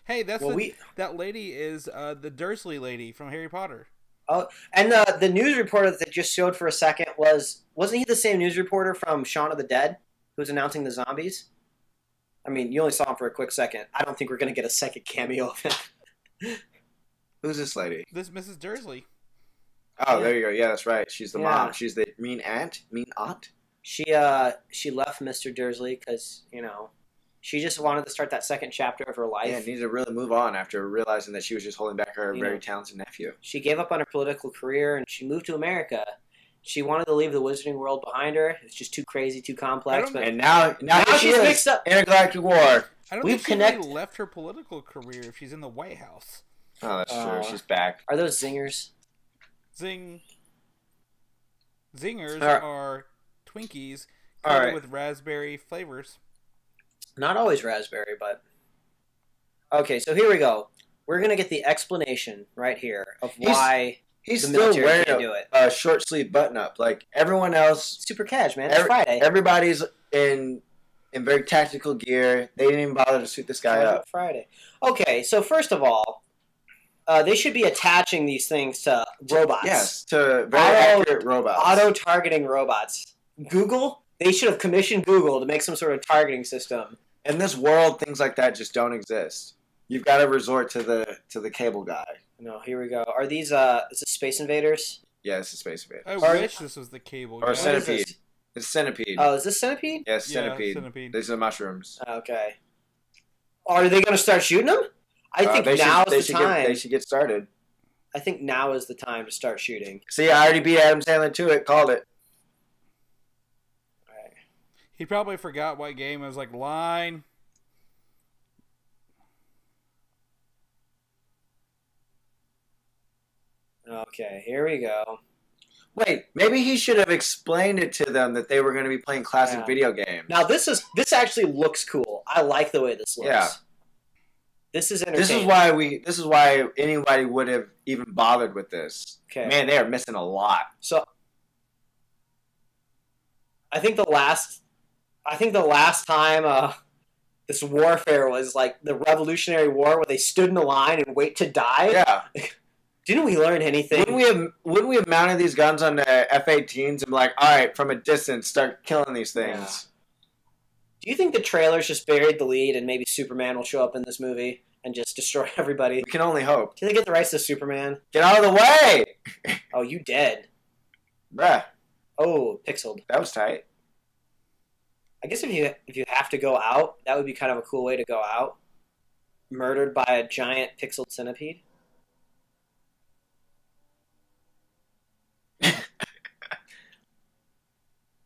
Hey, that's Well, that lady is the Dursley lady from Harry Potter. Oh, and the news reporter that just showed for a second wasn't he the same news reporter from Shaun of the Dead? who's announcing the zombies. I mean, you only saw him for a quick second. I don't think we're going to get a second cameo of him. Who's this lady? This Mrs. Dursley. Oh, there you go. Yeah, that's right. She's the Yeah. mom. She's the mean aunt. Mean aunt. She left Mr. Dursley because, she just wanted to start that second chapter of her life. Yeah, needed to really move on after realizing that she was just holding back her very talented nephew. She gave up on her political career and she moved to America. She wanted to leave the wizarding world behind her. It's just too crazy, too complex. But And now she's mixed up. Intergalactic War. I don't We've think she really left her political career if she's in the White House. Oh, that's true. She's back. Are those zingers? Zing. Zingers All right. are Twinkies All coated right. with raspberry flavors. Not always raspberry, but... Okay, so here we go. We're going to get the explanation right here of why He's the still military wearing can't do it. a short sleeve button up. Like everyone else, Super cash, man. It's Friday. everybody's in very tactical gear. They didn't even bother to suit this guy up. Friday. Okay, so first of all, they should be attaching these things to robots. Yes, to very accurate robots. Auto-targeting robots. Google? They should have commissioned Google to make some sort of targeting system. In this world, things like that just don't exist. You've got to resort to the cable guy. No, here we go. Are these, is it Space Invaders? Yeah, it's a Space Invaders. I Or- wish this was the cable. Or guy. is Centipede. this? It's Centipede. Oh, is this Centipede? Yeah, it's Yeah, Centipede. Centipede. These are the mushrooms. Okay. Are they going to start shooting them? I think now is the time. They should get started. I think now is the time to start shooting. See, I already beat Adam Sandler to it. Called it. All right. He probably forgot what game. It was like line. Okay, here we go. Wait, maybe he should have explained it to them that they were going to be playing classic Yeah. video games. Now this actually looks cool. I like the way this looks. Yeah. This is entertaining. This is why anybody would have even bothered with this. Okay. Man, they are missing a lot. So I think the last time this warfare was like the Revolutionary War where they stood in a line and wait to die. Yeah. Didn't we learn anything? Wouldn't we have mounted these guns on the F-18s and be like, all right, from a distance, start killing these things? Do you think the trailers just buried the lead and maybe Superman will show up in this movie and just destroy everybody? We can only hope. Did they get the rights to Superman? Get out of the way! Oh, you dead. Bruh, Oh, pixeled. that was tight. I guess if you have to go out, that would be kind of a cool way to go out. Murdered by a giant pixeled centipede.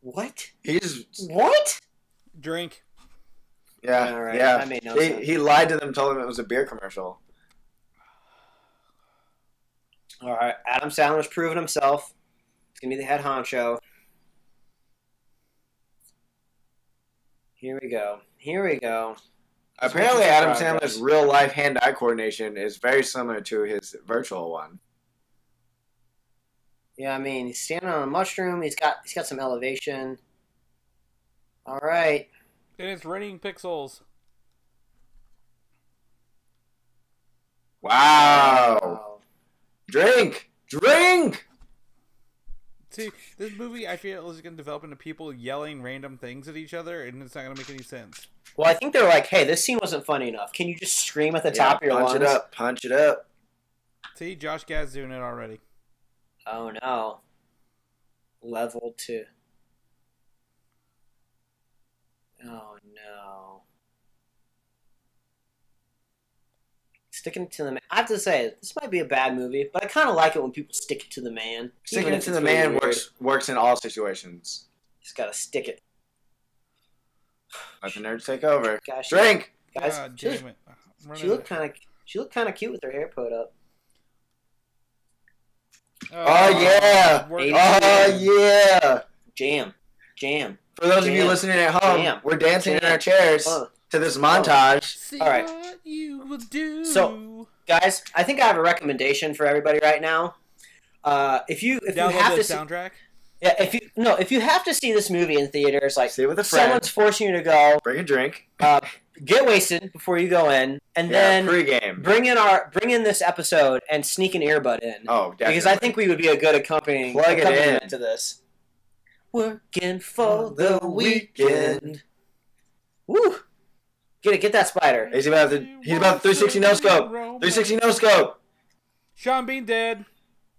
What? What? Drink. Yeah, All right, yeah. that made no sense. He lied to them, told them it was a beer commercial. All right, Adam Sandler's proven himself. He's gonna be the head honcho. Here we go. Apparently, making some Adam progress. Sandler's real-life hand-eye coordination is very similar to his virtual one. Yeah, I mean, he's standing on a mushroom. He's got some elevation. All right. And it's raining pixels. Wow! Drink! See, this movie, I feel, is going to develop into people yelling random things at each other, and it's not going to make any sense. Well, I think they're like, hey, this scene wasn't funny enough. Can you just scream at the top of your lungs? Punch it up. See, Josh Gad's doing it already. Oh, no. Level 2. Oh, no. Sticking it to the man. I have to say, this might be a bad movie, but I kind of like it when people stick it to the man. Sticking Even it if to it's the really man weird. works in all situations. Just gotta stick it. Let the nerds take over. Gosh, Drink! guys. God She, damn it. I'm running she looked out. kind of cute with her hair put up. Oh, yeah! Work- Oh, yeah! Jam. For those of you Damn. listening at home, Damn. we're dancing in Damn. our chairs to this montage. See All right. what you will do. So- Guys, I think I have a recommendation for everybody right now. If you download have the to see, soundtrack. yeah, if you have to see this movie in theaters, like See it with a friend. someone's forcing you to go, Bring a drink. get wasted before you go in, and Yeah, then pregame. bring in this episode and sneak an earbud in. Oh, definitely. Because I think we would be a good accompaniment Plug it in. to this. Working for the weekend. Woo! Get that spider. He's about the 360 no scope. 360 no scope. Sean Bean dead.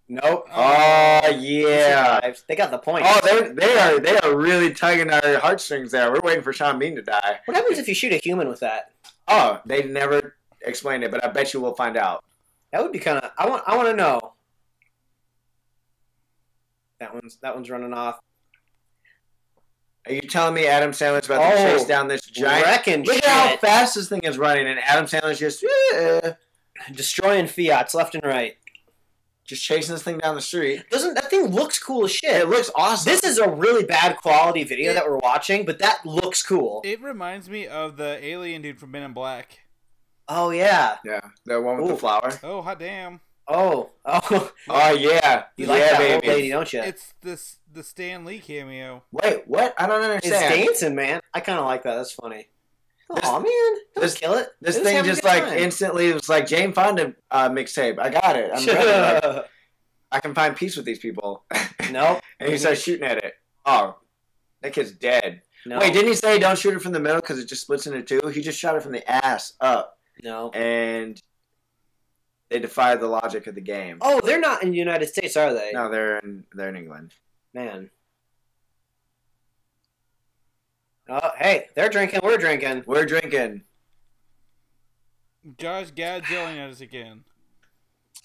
Nope. Oh yeah. They got the point. Oh, they are really tugging our heartstrings there. We're waiting for Sean Bean to die. What happens if you shoot a human with that? Oh, they never explained it, but I bet you we'll find out. That would be kind of. I want to know. That one's running off. Are you telling me Adam Sandler's about to chase down this giant? Look at how fast this thing is running, and Adam Sandler's just destroying Fiats left and right. Just chasing this thing down the street. That thing looks cool as shit? It looks awesome. This is a really bad quality video that we're watching, but that looks cool. It reminds me of the alien dude from Men in Black. Oh yeah. Yeah, the one with the flower. Oh hot damn. Oh yeah. You like that old lady, don't you? It's the Stan Lee cameo. Wait, what? I don't understand. It's dancing, man. I kind of like that. That's funny. Oh man, don't kill it. This thing just like instantly was like Jane Fonda mixtape. I got it. I'm ready. Like, I can find peace with these people. Nope. And he starts shooting at it. Oh, that kid's dead. No. Wait, didn't he say don't shoot it from the middle because it just splits into two? He just shot it from the ass up. No. And they defied the logic of the game. Oh, they're not in the United States, are they? No, they're in England. Man. Oh, hey, they're drinking. We're drinking. We're drinking. Josh Gad yelling at us again.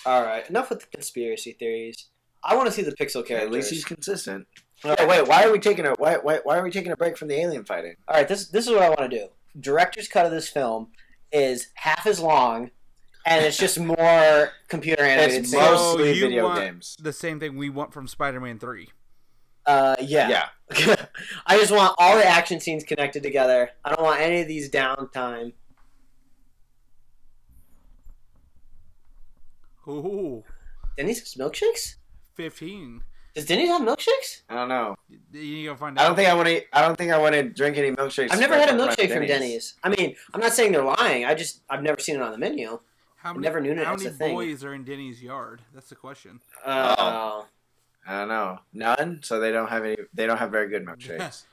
All right, enough with the conspiracy theories. I want to see the pixel characters. At least he's consistent. Wait, why are we taking a break from the alien fighting? All right, this is what I want to do. Director's cut of this film is half as long, and it's just more computer animated. It's mostly video want games. The same thing we want from Spider-Man 3. Yeah. I just want all the action scenes connected together. I don't want any of these downtime. Ooh. Denny's has milkshakes? 15. Does Denny's have milkshakes? I don't know. You gotta find out. I don't think I want to drink any milkshakes. I've never had a milkshake from Denny's. I mean, I'm not saying they're lying. I've never seen it on the menu. How many, never knew it how as many a thing. boys are in Denny's yard? That's the question. I don't know. None. So they don't have any. They don't have very good milkshakes.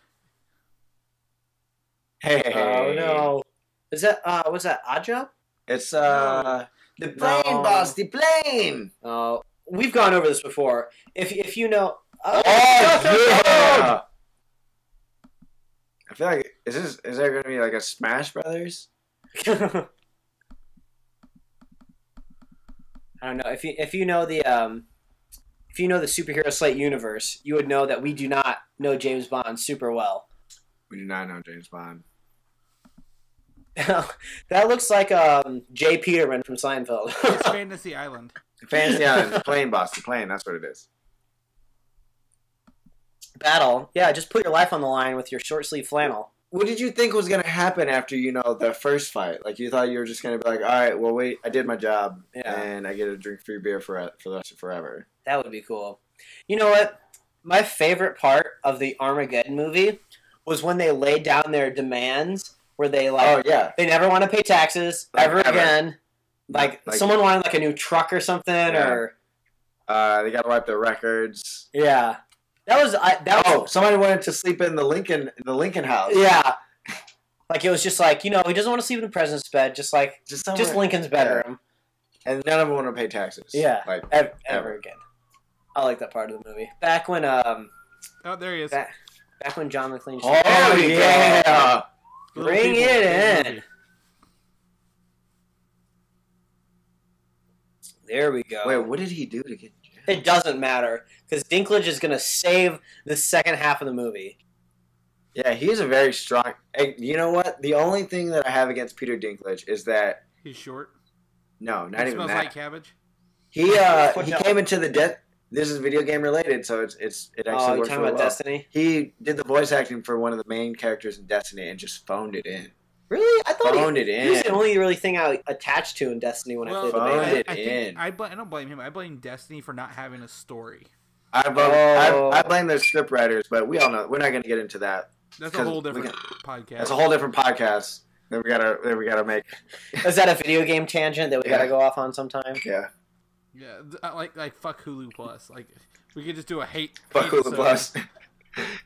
Hey. Oh no. Is that what's that? Odd Job? It's the plane, boss. The plane. Oh, we've gone over this before. If you know. Yeah. I feel like is there going to be like a Smash Brothers? I don't know. If you know the Superhero Slate universe, you would know that we do not know James Bond super well. We do not know James Bond. That looks like Jay Peterman from Seinfeld. It's Fantasy Island. Fantasy Island, the plane, boss, the plane. That's what it is. Battle. Yeah, just put your life on the line with your short sleeve flannel. What did you think was going to happen after, the first fight? Like, you thought you were just going to be like, all right, well, wait, I did my job, and I get to drink free beer for the rest of forever. That would be cool. You know what? My favorite part of the Armageddon movie was when they laid down their demands, where they, they never want to pay taxes ever again. Like someone wanted, like, a new truck or something, or... they got to wipe their records. Yeah. Somebody wanted to sleep in the Lincoln house. Yeah. Like, it was just like, he doesn't want to sleep in the president's bed, just Lincoln's bedroom. And none of them want to pay taxes. Yeah. Like, ever again. I like that part of the movie. Back when, oh, there he is. Back when John McClane... Oh, yeah! Bring it in. There we go. Wait, what did he do to get... It doesn't matter, because Dinklage is going to save the second half of the movie. Yeah, he's a very strong... You know what? The only thing that I have against Peter Dinklage is that... He's short? No, not even that. Smells like cabbage? He came into the... This is video game related, so it actually works you're talking about Destiny? He did the voice acting for one of the main characters in Destiny and just phoned it in. Really? I thought he was the only really thing I attached to in Destiny when I played the beta. I don't blame him. I blame Destiny for not having a story. I blame the script writers, but we all know we're not going to get into that. That's a whole different podcast. That's a whole different podcast that we gotta make. Is that a video game tangent that we gotta go off on sometime? Yeah. Yeah, like fuck Hulu Plus. Like we could just do a hate. Fuck Hulu Plus.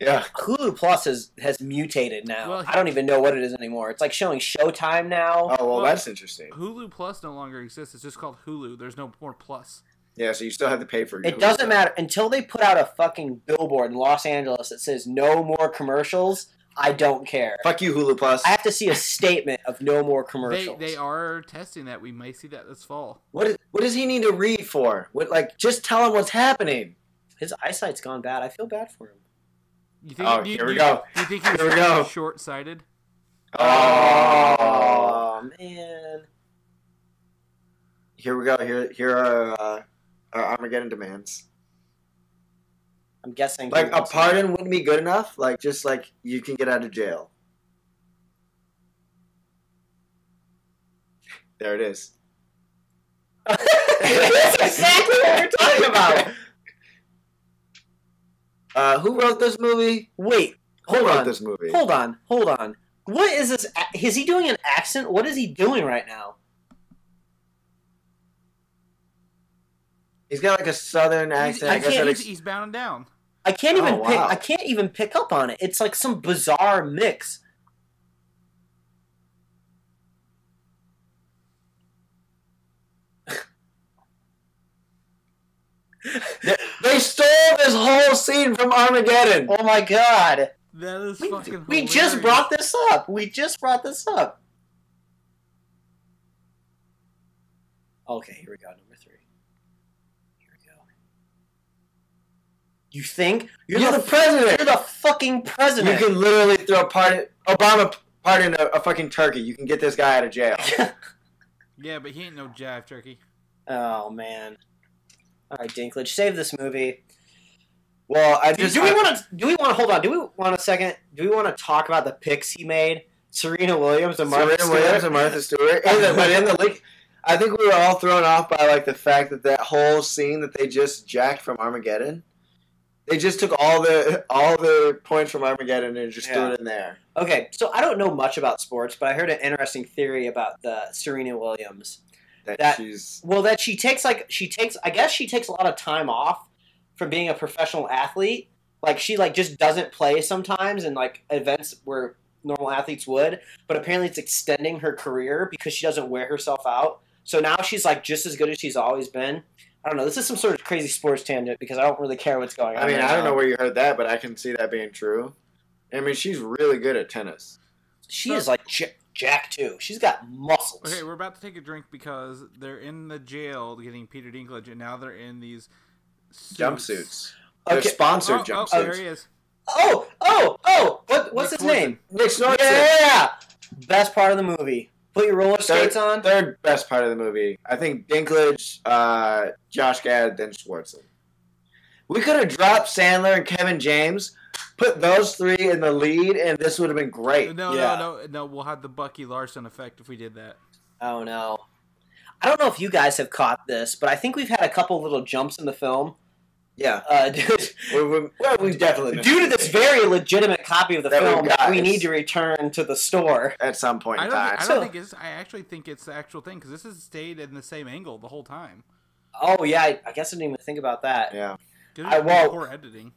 Yeah. Hulu Plus has mutated now. Well, I don't even know what it is anymore. It's like showing Showtime now. Oh, well, that's interesting. Hulu Plus no longer exists. It's just called Hulu. There's no more Plus. Yeah, so you still have to pay for your It Hulu doesn't stuff. matter until they put out a fucking billboard in Los Angeles that says no more commercials. I don't care. Fuck you, Hulu Plus. I have to see a statement of no more commercials. They are testing that. We may see that this fall. What does he need to read for? Just tell him what's happening. His eyesight's gone bad. I feel bad for him. You think? Oh, here we go. You think Here we go. he's short-sighted? Oh man. Here we go. Here are our Armageddon demands. I'm guessing. Like, a pardon wouldn't be good enough? Just you can get out of jail. There it is. That's exactly what we're talking about. Who wrote this movie? Wait, Who wrote this movie? Hold on. What is this? Is he doing an accent? What is he doing right now? He's got a southern accent. He's bowing down. I can't even Oh, wow. I can't even pick up on it. It's like some bizarre mix. They stole this whole scene from Armageddon. Oh my god. That is We fucking just hilarious. brought this up. Okay, here we go. Number 3. Here we go. You think You're the president. You're the fucking president. You can literally throw Obama pardon a fucking turkey. You can get this guy out of jail. Yeah, but he ain't no jive turkey. Oh man. All right, Dinklage, save this movie. Well, Do we want to hold on? Do we want a second? Do we want to talk about the picks he made? Serena Williams and Martha Stewart. But in the leak, I think we were all thrown off by the fact that whole scene that they just jacked from Armageddon. They just took all the points from Armageddon and just threw it in there. Okay, so I don't know much about sports, but I heard an interesting theory about the Serena Williams. That she takes I guess she takes a lot of time off from being a professional athlete. Like she just doesn't play sometimes in events where normal athletes would, but apparently it's extending her career because she doesn't wear herself out. So now she's just as good as she's always been. I don't know. This is some sort of crazy sports tangent because I don't really care what's going on. I mean, I don't know where you heard that, but I can see that being true. I mean, she's really good at tennis. She is Jack too. She's got muscles. Okay, we're about to take a drink because they're in the jail getting Peter Dinklage, and now they're in these Jumpsuits. Okay. They're sponsored Oh, jumpsuits. there he is. What's his name? Nick Swartzen. Yeah! Best part of the movie. Put your roller skates on. Third best part of the movie. I think Dinklage, Josh Gad, then Swartzen. We could have dropped Sandler and Kevin James, put those 3 in the lead, and this would have been great. No. We'll have the Bucky Larson effect if we did that. Oh no. I don't know if you guys have caught this, but I think we've had a couple little jumps in the film. Yeah. We've definitely due to this very legitimate copy of the That film we've got that we is- need to return to the store. At some point in time. I actually think it's the actual thing because this has stayed in the same angle the whole time. Oh yeah, I guess I didn't even think about that. Yeah. Poor editing.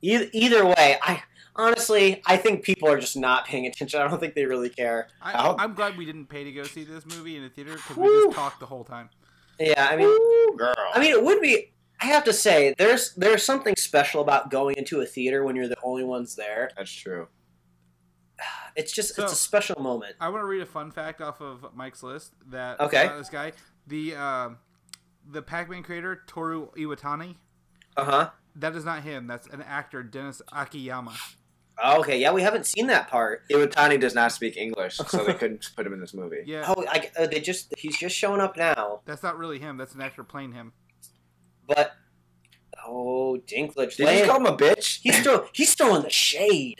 Either way, I think people are just not paying attention. I don't think they really care. I'm glad we didn't pay to go see this movie in the theater because we just talked the whole time. Yeah, I mean, Ooh, girl. it would be. I have to say, there's something special about going into a theater when you're the only ones there. That's true. It's just it's a special moment. I want to read a fun fact off of Mike's list that this guy, the Pac-Man creator Toru Iwatani. That is not him. That's an actor, Dennis Akiyama. Okay, yeah, we haven't seen that part. Iwatani does not speak English, so they couldn't put him in this movie. Yeah. Oh, he's just showing up now. That's not really him. That's an actor playing him. But Dinklage. Did you just call him a bitch? He's throwing the shade.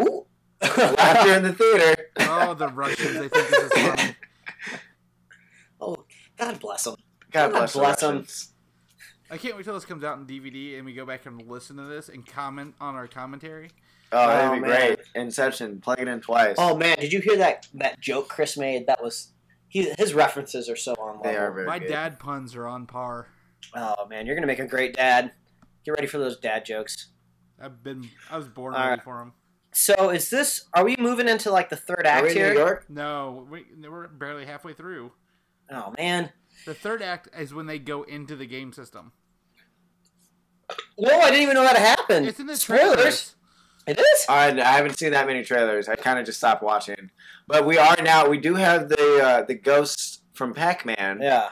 Ooh. Laughter in the theater. Oh, the Russians! They think this is funny. Oh, God bless them. God bless them. Russians. I can't wait till this comes out in DVD and we go back and listen to this and comment on our commentary. Oh, that'd be man. great. Inception, plug it in twice. Oh man, did you hear that joke Chris made? His references are so on level. They are very My good. dad puns are on par. Oh man, you're gonna make a great dad. Get ready for those dad jokes. I was born ready for them. So are we moving into like the third act here? New York? No, we're barely halfway through. Oh man. The third act is when they go into the game system. Whoa, I didn't even know that happened. It's in the spoilers. Trailers. It is? I haven't seen that many trailers. I kind of just stopped watching. But we do have the ghosts from Pac-Man. Yeah.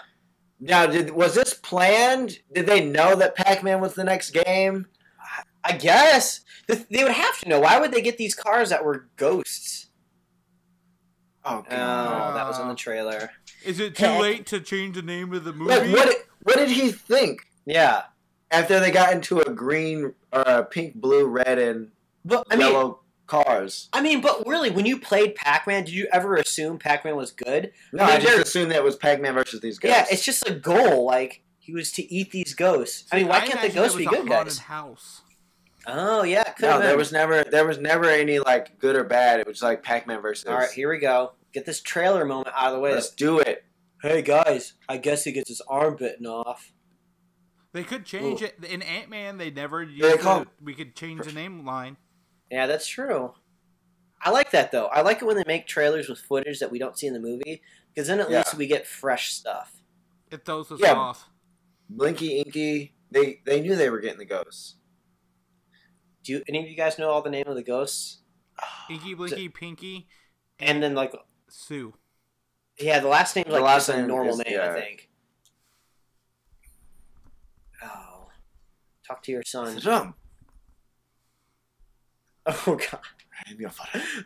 Now, was this planned? Did they know that Pac-Man was the next game? I guess. They would have to know. Why would they get these cars that were ghosts? Oh, God. Oh, that was in the trailer. Is it too late to change the name of the movie? Like, what did he think? Yeah. After they got into a green, pink, blue, red, and yellow cars. I mean, but really, when you played Pac-Man, did you ever assume Pac-Man was good? No, I just assumed that it was Pac-Man versus these ghosts. Yeah, it's just a goal. Like, he was to eat these ghosts. I mean, why can't the ghosts be good guys? House. Oh, yeah, it could No, have been. there was never any, like, good or bad. It was like Pac-Man versus... All right, here we go. Get this trailer moment out of the way. Let's do it. Hey, guys, I guess he gets his arm bitten off. They could change it. In Ant-Man, they never used it. We could change the name line. Yeah, that's true. I like that, though. I like it when they make trailers with footage that we don't see in the movie, because then at least we get fresh stuff. It throws us off. Blinky, Inky, they knew they were getting the ghosts. Do any of you guys know all the name of the ghosts? Inky, Blinky, Pinky, and then, like... Sue. Yeah, the last name's like just a normal name, I think. Oh. Talk to your son. Oh, God.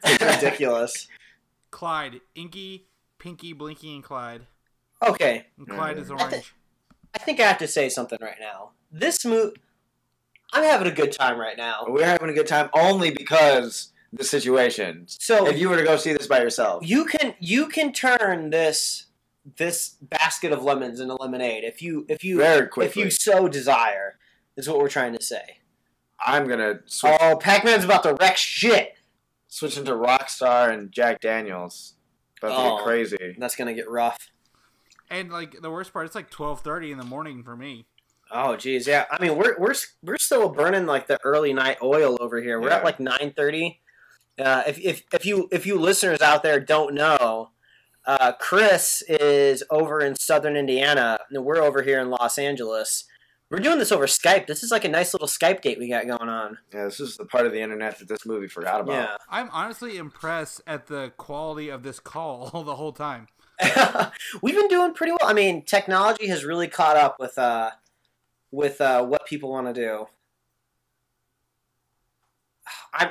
That's ridiculous. Clyde. Inky, Pinky, Blinky, and Clyde. Okay. And Clyde is orange. I think I have to say something right now. This movie... I'm having a good time right now. We're having a good time only because the situation. So if you were to go see this by yourself, you can turn this basket of lemons into lemonade if you so desire. Is what we're trying to say. I'm gonna switch. Oh, Pac-Man's about to wreck shit. Switch into Rockstar and Jack Daniels. About to get crazy. That's gonna get rough. And like the worst part, it's like 12:30 in the morning for me. Oh geez, yeah. I mean, we're still burning like the early night oil over here. We're at like 9:30. If you listeners out there don't know, Chris is over in southern Indiana, and we're over here in Los Angeles. We're doing this over Skype. This is like a nice little Skype date we got going on. Yeah, this is the part of the internet that this movie forgot about. Yeah. I'm honestly impressed at the quality of this call the whole time. We've been doing pretty well. I mean, technology has really caught up with what people want to do.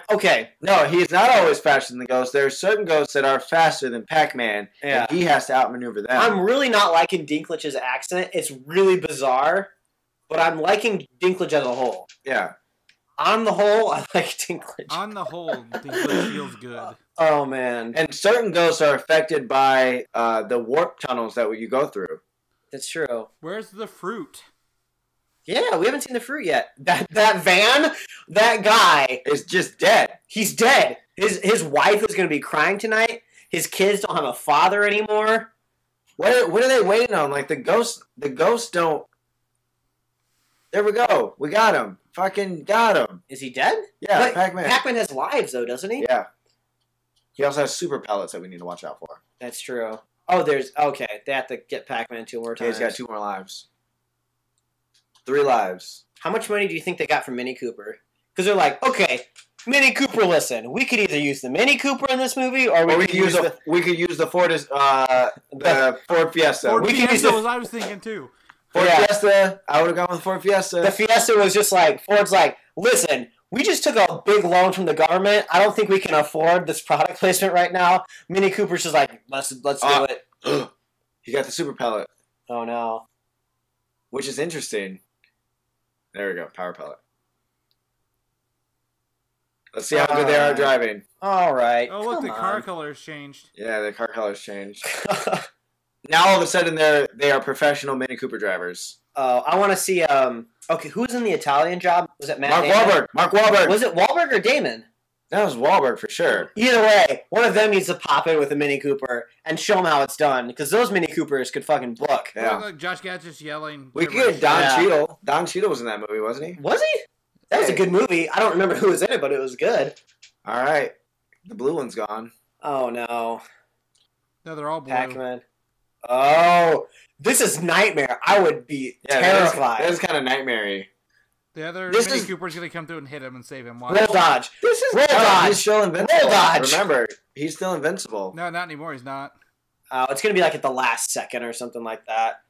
Okay. No, he's not always faster than the ghosts. There are certain ghosts that are faster than Pac-Man, and he has to outmaneuver them. I'm really not liking Dinklage's accent. It's really bizarre, but I'm liking Dinklage as a whole. Yeah. On the whole, I like Dinklage. On the whole, Dinklage feels good. Oh, man. And certain ghosts are affected by the warp tunnels that you go through. That's true. Where's the fruit? Yeah, we haven't seen the fruit yet. That van, that guy is just dead. He's dead. His wife is going to be crying tonight. His kids don't have a father anymore. What are they waiting on? Like the ghosts don't. There we go. We got him. Fucking got him. Is he dead? Yeah, but Pac-Man. Pac-Man has lives though, doesn't he? Yeah. He also has super pellets that we need to watch out for. That's true. Oh, okay. They have to get Pac-Man 2 more times. He's got 2 more lives. 3 lives. How much money do you think they got from Mini Cooper? Because they're like, okay, Mini Cooper, listen, we could either use the Mini Cooper in this movie, or we could use the Ford Fiesta. Ford Fiesta was I was thinking too. Ford Fiesta. I would have gone with Ford Fiesta. The Fiesta was just like Ford's like, listen, we just took a big loan from the government. I don't think we can afford this product placement right now. Mini Cooper's just like, let's do it. He got the super pellet. Oh no. Which is interesting. There we go, power pellet. Let's see how good they are driving. All right. Oh, look, the car color's changed. Yeah, the car color's changed. Now all of a sudden they are professional Mini Cooper drivers. I want to see. Okay, who was in the Italian Job? Was it Matt? Mark Wahlberg. Was it Wahlberg or Damon? That was Wahlberg for sure. Either way, one of them needs to pop in with a Mini Cooper and show them how it's done, because those Mini Coopers could fucking book. Yeah. Like Josh Gad's just yelling. We could get Don Cheadle. Don Cheadle was in that movie, wasn't he? Was he? That was a good movie. I don't remember who was in it, but it was good. All right. The blue one's gone. Oh, no. No, they're all blue. Pac-Man. Oh, this is nightmare. I would be terrified. That is kind of nightmare-y. The other Mini Cooper's going to come through and hit him and save him. Roll dodge. Roll dodge. He's still invincible. Roll dodge. Remember, he's still invincible. No, not anymore. He's not. Oh, it's going to be like at the last second or something like that.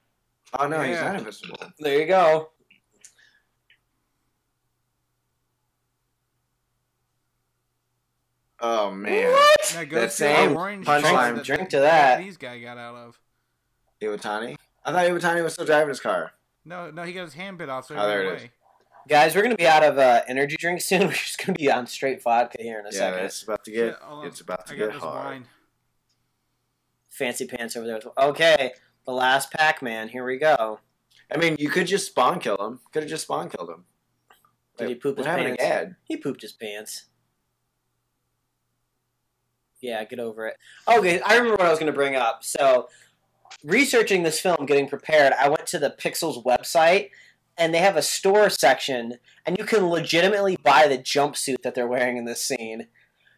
Oh, no, he's not invincible. There you go. Oh, man. What? That same punchline. Drink to that. These guy got out of. Iwatani? I thought Iwatani was still driving his car. No, he got his hand bit off, so he there ran it away. is. Guys, we're going to be out of energy drinks soon. We're just going to be on straight vodka here in a second. It's about to get, hard. Wine. Fancy pants over there. Okay, the last Pac-Man. Here we go. I mean, you could just spawn kill him. Could have just spawn killed him. Did he poop his pants? He pooped his pants. Yeah, get over it. Okay, I remember what I was going to bring up. So, researching this film, getting prepared, I went to the Pixels website, and they have a store section, and you can legitimately buy the jumpsuit that they're wearing in this scene.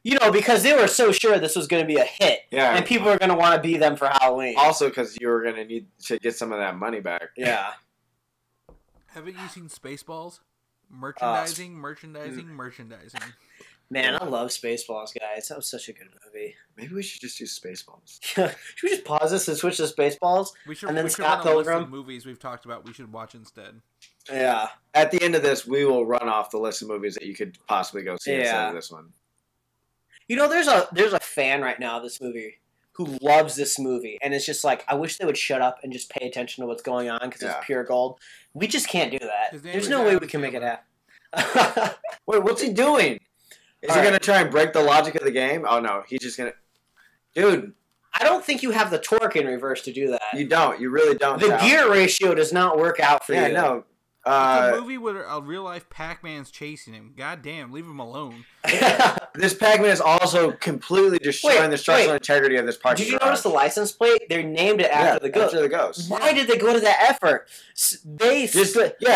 You know, because they were so sure this was going to be a hit, and people are going to want to be them for Halloween. Also, because you were going to need to get some of that money back. Yeah. Haven't you seen Spaceballs? Merchandising. Man, I love Spaceballs, guys. That was such a good movie. Maybe we should just do Spaceballs. Should we just pause this and switch to Spaceballs? And then Scott Pilgrim? Movies we've talked about we should watch instead. Yeah. At the end of this, we will run off the list of movies that you could possibly go see instead of this one. You know, there's a fan right now of this movie who loves this movie, and it's just like, I wish they would shut up and just pay attention to what's going on because it's pure gold. We just can't do that. There's no way we can make it happen. Wait, what's he doing? Is he going to try and break the logic of the game? Oh, no. He's just going to... Dude. I don't think you have the torque in reverse to do that. You don't. You really don't. The gear ratio does not work out for you. Yeah, no. It's a movie where a real-life Pac-Man's chasing him. God damn, leave him alone. This Pac-Man is also completely destroying the structural integrity of this parking Did you notice the license plate? They named it after the ghost. After the ghost. Why did they go to that effort?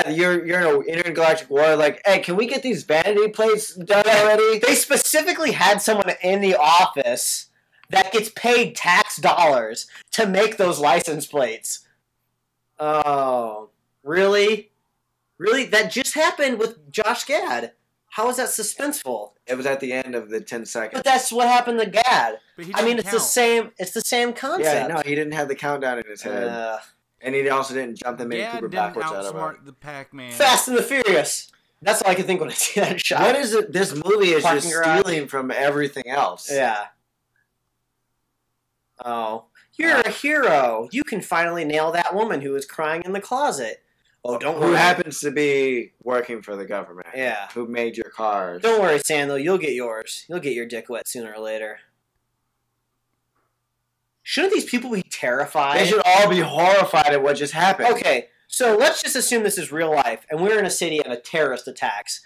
You're in an intergalactic war. Like, hey, can we get these vanity plates done already? They specifically had someone in the office that gets paid tax dollars to make those license plates. Oh, really? Really? That just happened with Josh Gad. How is that suspenseful? It was at the end of the 10 seconds. But that's what happened to Gad. I mean, it's the same concept. Yeah, no, he didn't have the countdown in his head. And he also didn't jump the Mini Cooper backwards out of it. The Pac-Man. Fast and the Furious. That's all I can think when I see that shot. What is it? This movie is just stealing from everything else. Yeah. Oh. You're a hero. You can finally nail that woman who was crying in the closet. Oh, don't worry. Who happens to be working for the government. Yeah. Who made your cars. Don't worry, Sandal. You'll get yours. You'll get your dick wet sooner or later. Shouldn't these people be terrified? They should all be horrified at what just happened. Okay, so let's just assume this is real life, and we're in a city and a terrorist attacks,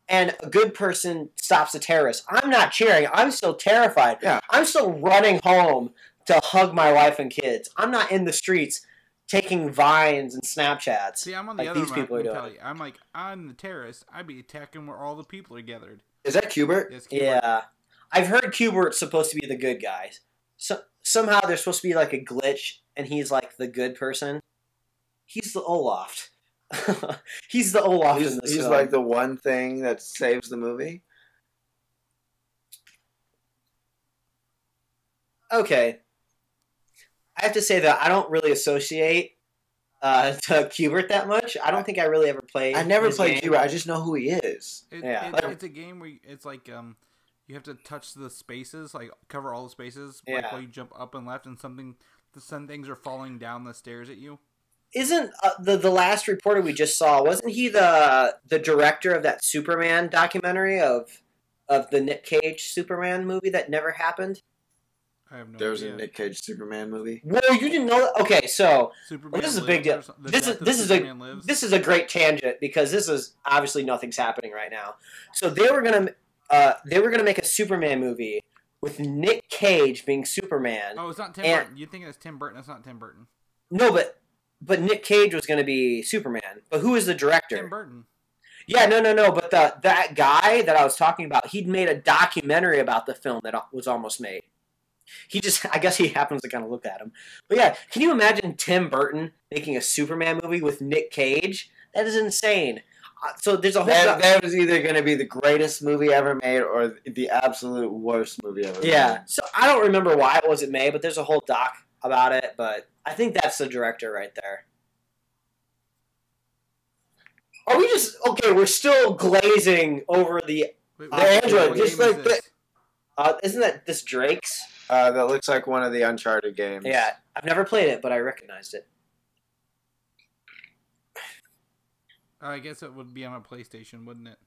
and a good person stops a terrorist. I'm not cheering. I'm still terrified. Yeah. I'm still running home to hug my wife and kids. I'm not in the streets taking Vines and Snapchats. See, I'm on the other mentality. I'm like, I'm the terrorist. I'd be attacking where all the people are gathered. Is that Kubert? Yes, Kubert. Yeah. I've heard Kubert's supposed to be the good guy. So somehow there's supposed to be like a glitch, and he's like the good person. He's the Olaf. He's the Olaf in this film. He's like the one thing that saves the movie? Okay. I have to say that I don't really associate to Kubert that much. I don't think I really ever played. I never played Kubert. I just know who he is. It's a game where it's like you have to touch the spaces, like cover all the spaces, like while you jump up and left, and some things are falling down the stairs at you. Isn't the last reporter we just saw? Wasn't he the director of that Superman documentary of the Nick Cage Superman movie that never happened? I have no There was idea. a Nick Cage Superman movie. Whoa, you didn't know that? Okay, so this is a big deal. This is a great tangent because this is obviously nothing's happening right now. So they were gonna they were going to make a Superman movie with Nick Cage being Superman. Oh, it's not Tim Burton. You think it's Tim Burton? It's not Tim Burton. No, but Nick Cage was going to be Superman. But who is the director? Tim Burton. Yeah, no. But that guy that I was talking about, he'd made a documentary about the film that was almost made. I guess he happens to kind of look at him. But yeah, can you imagine Tim Burton making a Superman movie with Nick Cage? That is insane. So there's a whole... That was either going to be the greatest movie ever made or the absolute worst movie ever made. Yeah, so I don't remember why it wasn't made, but there's a whole doc about it, but I think that's the director right there. Are we just... Okay, we're still glazing over the Android. Just like isn't that this Drake's? That looks like one of the Uncharted games. Yeah, I've never played it, but I recognized it. I guess it would be on a PlayStation, wouldn't it?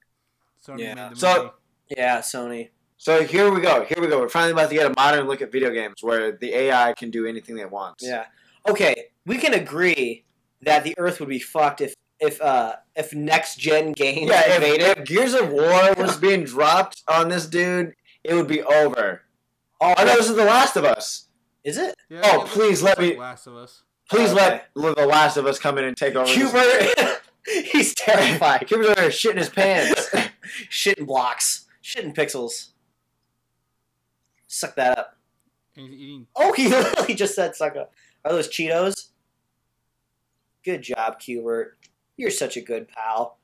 Sony yeah. made the movie. Yeah, Sony. So here we go. We're finally about to get a modern look at video games where the AI can do anything they want. Yeah. Okay, we can agree that the Earth would be fucked if next gen games if Gears of War was being dropped on this dude, it would be over. Oh, no, this is The Last of Us. Is it? Yeah, please let me. Last of Us. Please let The Last of Us come in and take over. Hubert. He's terrified. Hubert's over there shitting his pants. Shitting blocks. Shitting pixels. Suck that up. He's eating... Oh, he literally just said suck up. Are those Cheetos? Good job, Hubert. You're such a good pal.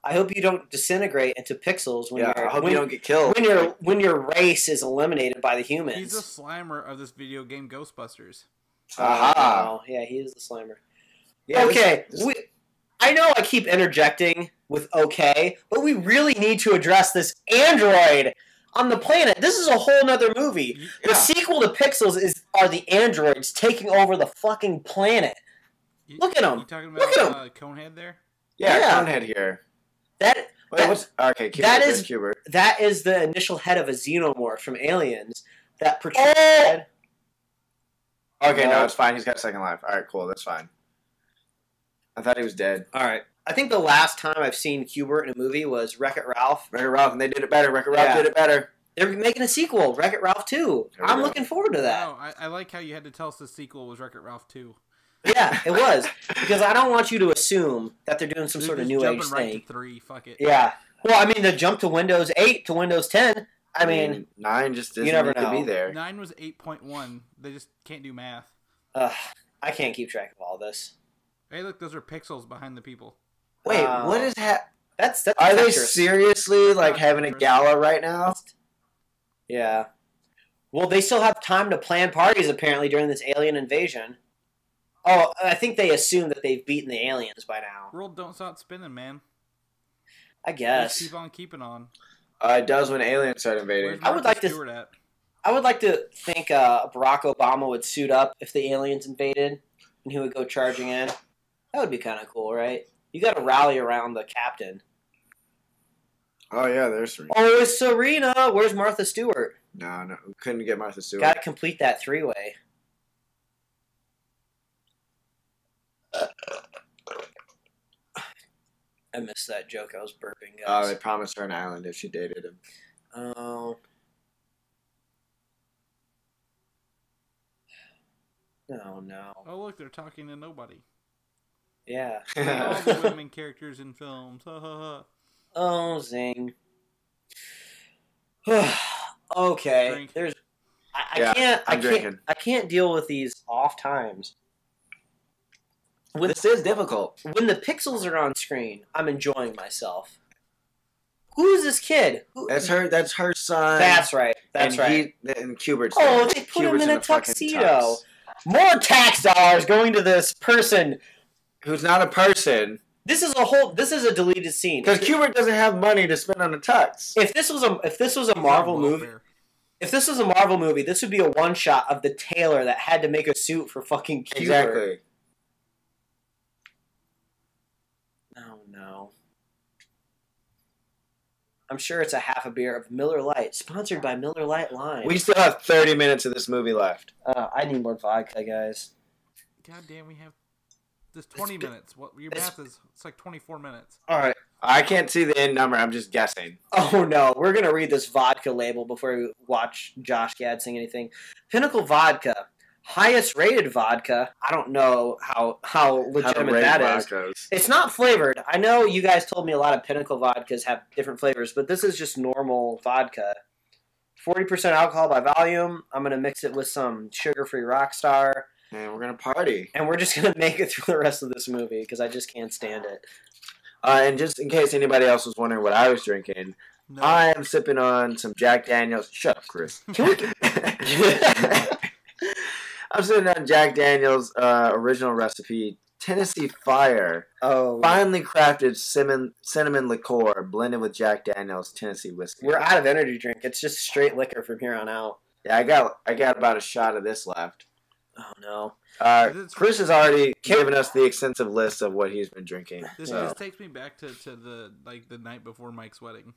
I hope you don't disintegrate into pixels when I hope you don't get killed. When your race is eliminated by the humans. He's the Slimer of this video game Ghostbusters. Aha. Yeah, he is the Slimer. Yeah, okay. I know I keep interjecting with okay, but we really need to address this android on the planet. This is a whole nother movie. Yeah. The sequel to Pixels are the androids taking over the fucking planet. Look at them. You talking about Conehead there? Yeah, Conehead here. That Hubert. That is the initial head of a xenomorph from Aliens that portrayed. Okay, no, it's fine. He's got second life. All right, cool. That's fine. I thought he was dead. All right. I think the last time I've seen Hubert in a movie was Wreck-It Ralph. Wreck-It Ralph, and they did it better. Wreck-It Ralph did it better. They're making a sequel, Wreck-It Ralph 2. I'm looking forward to that. No, I like how you had to tell us the sequel was Wreck-It Ralph 2. Yeah, it was. Because I don't want you to assume that they're doing some sort of new age thing. Right to 3, fuck it. Yeah. Well, I mean, the jump to Windows 8 to Windows 10, I mean 9 just doesn't need to be there. 9 was 8.1. They just can't do math. I can't keep track of all this. Hey, look, those are pixels behind the people. Wait, what is happening? That's Are they seriously having a gala right now? Yeah. Well, they still have time to plan parties apparently during this alien invasion. Oh, I think they assume that they've beaten the aliens by now. World don't stop spinning, man. I guess. Just keep on keeping on. It does when aliens start invading. I would like to think Barack Obama would suit up if the aliens invaded, and he would go charging in. That would be kind of cool, right? You got to rally around the captain. Oh yeah, there's Serena. Oh, it's Serena. Where's Martha Stewart? No, we couldn't get Martha Stewart. Got to complete that 3-way. I missed that joke. I was burping, guys. Oh, they promised her an island if she dated him. Oh. No. Oh, look, they're talking to nobody. Yeah. All the women characters in films. Oh, zing. Okay. Drink. I can't deal with these off times. This is difficult. When the pixels are on screen, I'm enjoying myself. Who is this kid? That's her son. That's right. And Hubert's. Oh, they put him in a tuxedo. More tax dollars going to this person who's not a person. This is a deleted scene. Because Hubert doesn't have money to spend on a tux. If this was a Marvel movie, this would be a one shot of the tailor that had to make a suit for fucking Hubert. Exactly. Oh no. I'm sure it's a half a beer of Miller Lite, sponsored by Miller Lite Lime. We still have 30 minutes of this movie left. I need more vodka, guys. God damn, we have this 20 minutes. What your math is? It's like 24 minutes. All right. I can't see the end number. I'm just guessing. Oh, no. We're going to read this vodka label before we watch Josh Gad sing anything. Pinnacle Vodka. Highest rated vodka. I don't know how legitimate that is. Vodkas. It's not flavored. I know you guys told me a lot of Pinnacle vodkas have different flavors, but this is just normal vodka. 40% alcohol by volume. I'm going to mix it with some sugar-free Rockstar. And we're going to party. And we're just going to make it through the rest of this movie because I just can't stand it. And just in case anybody else was wondering what I was drinking, no. I am sipping on some Jack Daniels. Shut up, Chris. I'm sitting on Jack Daniels' original recipe, Tennessee Fire. Oh, finely crafted cinnamon liqueur blended with Jack Daniels Tennessee whiskey. We're out of energy drink. It's just straight liquor from here on out. Yeah, I got about a shot of this left. Oh no. Chris has already given us the extensive list of what he's been drinking. This takes me back to the night before Mike's wedding.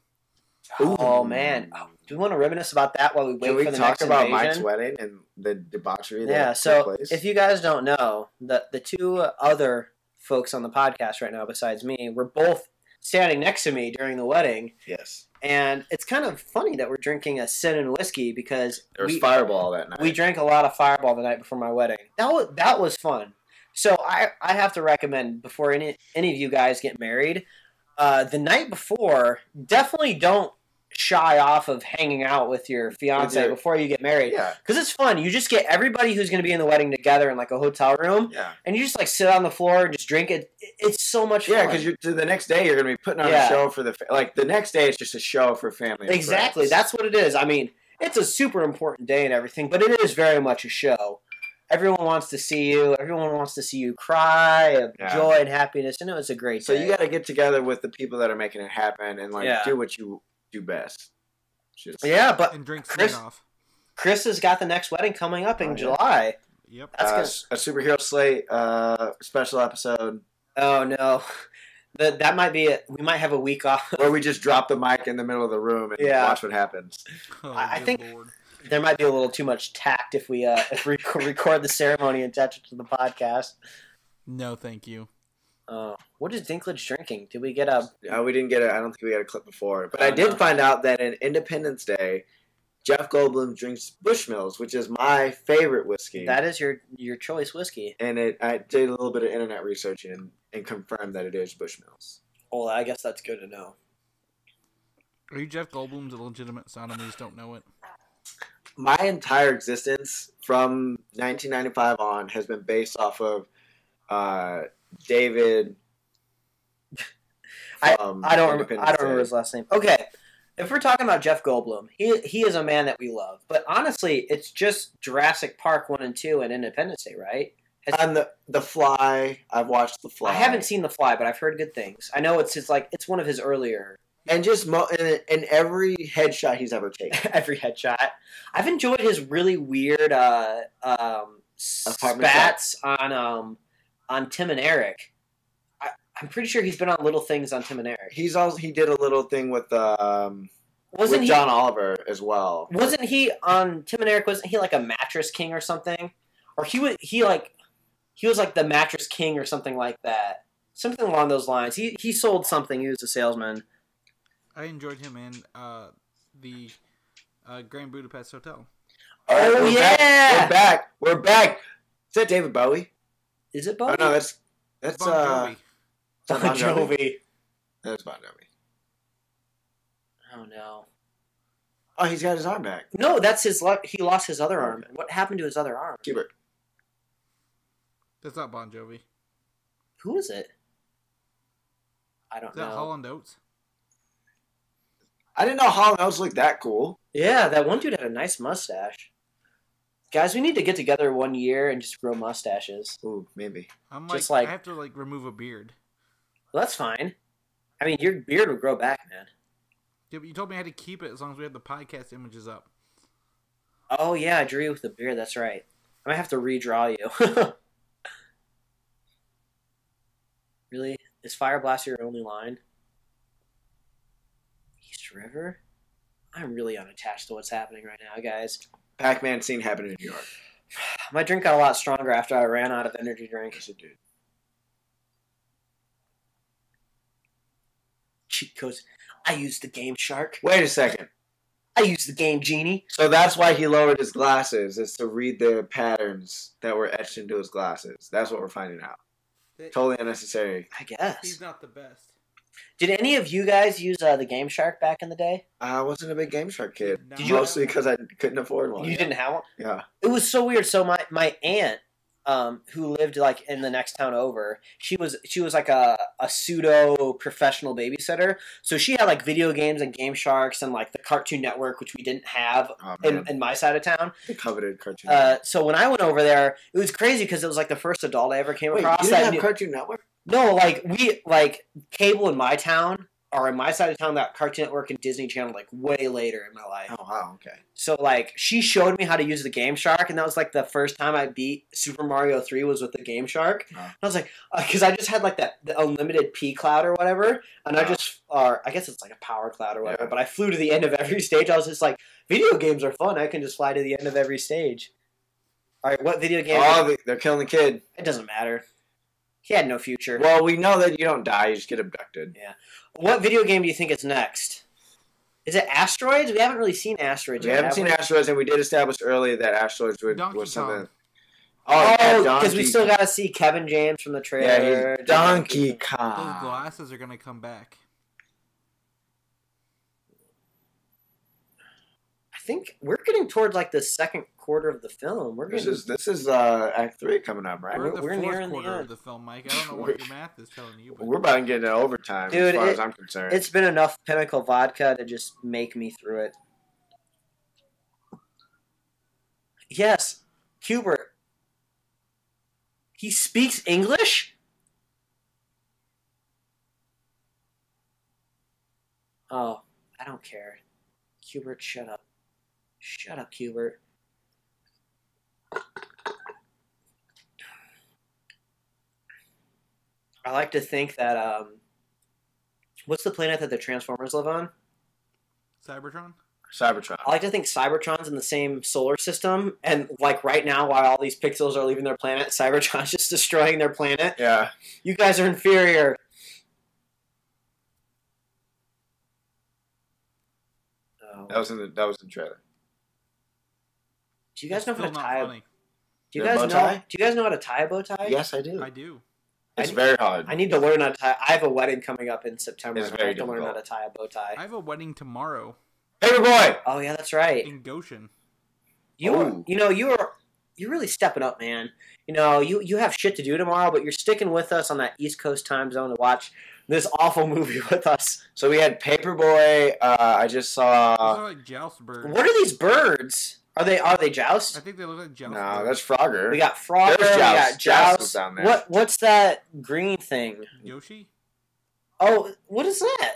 Oh man, do we want to reminisce about that while we wait for the next invasion? Can we talk about Mike's wedding and the debauchery that took place? If you guys don't know, the two other folks on the podcast right now besides me were both standing next to me during the wedding. Yes. And it's kind of funny that we're drinking a cinnamon whiskey because there was Fireball that night. We drank a lot of Fireball the night before my wedding. That was fun. So I have to recommend before any of you guys get married, the night before, definitely don't shy off of hanging out with your fiance before you get married. Yeah. Because it's fun. You just get everybody who's going to be in the wedding together in like a hotel room. Yeah. And you just like sit on the floor and just drink it. It's so much fun. Yeah, because the next day you're going to be putting on a show for the next day is just a show for family. Exactly. That's what it is. I mean, it's a super important day and everything, but it is very much a show. Everyone wants to see you. Everyone wants to see you cry of joy and happiness. And it was a great day. So you got to get together with the people that are making it happen and do what you do best. But and drink off. Chris has got the next wedding coming up in July. Yep. That's a Superhero Slate special episode. Oh, no. That might be it. We might have a week off. Where we just drop the mic in the middle of the room and watch what happens. Oh, I think there might be a little too much tact if we record the ceremony and attach it to the podcast. No, thank you. What is Dinklage drinking? Did we get a... we didn't get I don't think we got a clip before. But I did find out that in Independence Day, Jeff Goldblum drinks Bushmills, which is my favorite whiskey. That is your choice whiskey. And I did a little bit of internet research and confirmed that it is Bushmills. Well, I guess that's good to know. Are you Jeff Goldblum's legitimate son and we just don't know it? My entire existence from 1995 on has been based off of David. I don't remember his last name. Okay, if we're talking about Jeff Goldblum, he is a man that we love. But honestly, it's just Jurassic Park 1 and 2 and Independence Day, right? And the Fly, I've watched The Fly. I haven't seen The Fly, but I've heard good things. I know it's one of his earlier. And just in every headshot he's ever taken. Every headshot. I've enjoyed his really weird spats on Tim and Eric. I'm pretty sure he's been on little things on Tim and Eric. He did a little thing with John Oliver as well. Wasn't he on Tim and Eric? Wasn't he like a mattress king or something? Or he was like the mattress king or something like that. Something along those lines. He sold something. He was a salesman. I enjoyed him in the Grand Budapest Hotel. Oh, yeah! We're back! Is that David Bowie? Is it Bowie? Oh, no, that's Bon Jovi. Bon Jovi. That's Bon Jovi. Oh, no. Oh, he's got his arm back. No, that's his... He lost his other arm. What happened to his other arm? Hubert. That's not Bon Jovi. Who is it? I don't know. Is that Holland Oates? I didn't know Hall & Oates looked that cool. Yeah, that one dude had a nice mustache. Guys, we need to get together one year and just grow mustaches. Ooh, maybe. I have to remove a beard. Well, that's fine. I mean, your beard would grow back, man. Yeah, but you told me I had to keep it as long as we had the podcast images up. Oh, yeah, I drew you with the beard. That's right. I might have to redraw you. Really? Is Fire Blast your only line? East River? I'm really unattached to what's happening right now, guys. Pac-Man scene happened in New York. My drink got a lot stronger after I ran out of energy drink. Yes, it did. She goes, I use the Game Shark. Wait a second. I use the Game Genie. So that's why he lowered his glasses, is to read the patterns that were etched into his glasses. That's what we're finding out. Totally unnecessary. I guess. He's not the best. Did any of you guys use the Game Shark back in the day? I wasn't a big Game Shark kid. No. Did you? Mostly because I couldn't afford one. You didn't have one? Yeah. It was so weird. So my aunt, who lived like in the next town over, she was like a pseudo professional babysitter. So she had like video games and Game Sharks and like the Cartoon Network, which we didn't have in my side of town. The coveted Cartoon Network. So when I went over there, it was crazy because it was like the first adult I ever came across. You didn't have Cartoon Network? No, cable in my town, or in my side of town, that Cartoon Network and Disney Channel like way later in my life. Oh, wow, okay. So like she showed me how to use the Game Shark, and that was like the first time I beat Super Mario 3 was with the Game Shark. Oh. And I was like, because I just had like the unlimited P cloud or whatever, and I guess it's like a power cloud or whatever. Yeah. But I flew to the end of every stage. I was just like, video games are fun. I can just fly to the end of every stage. All right, what video game? Oh, they're killing the kid. It doesn't matter. He had no future. Well, we know that you don't die; you just get abducted. Yeah. What video game do you think is next? Is it Asteroids? We haven't really seen Asteroids yet. We haven't seen Asteroids, and we did establish early that Asteroids was something. Oh, because we still got to see Kevin James from the trailer. Yeah, Donkey Kong. Those glasses are going to come back. I think we're getting towards like the second quarter of the film. This is Act 3 coming up, right? We're near the quarter of the film, Mike. I don't know what your math is telling you. But... We're about to get into overtime, dude, as far as I'm concerned. It's been enough Pinnacle vodka to just make me through it. Yes, Hubert. He speaks English? Oh, I don't care. Hubert, shut up. Shut up, Hubert. I like to think that, what's the planet that the Transformers live on? Cybertron? Cybertron. I like to think Cybertron's in the same solar system, and like right now, while all these pixels are leaving their planet, Cybertron's just destroying their planet. Yeah. You guys are inferior. Oh. That was in the trailer. Do you guys know how to tie? Funny. Do you guys know how to tie a bow tie? Yes, I do. I do. It's very hard. I need to learn how to tie. I have a wedding coming up in September. It's I very have to difficult. learn how to tie a bow tie. I have a wedding tomorrow. Paperboy! Oh yeah, that's right. In Goshen. You're really stepping up, man. You have shit to do tomorrow, but you're sticking with us on that East Coast time zone to watch this awful movie with us. So we had Paperboy. I just saw. Those are like joust birds. What are these birds? Are they joust? I think they look like joust. No, that's Frogger. We got Frogger. There's we got joust. Down there. What's that green thing? Yoshi? Oh, what is that?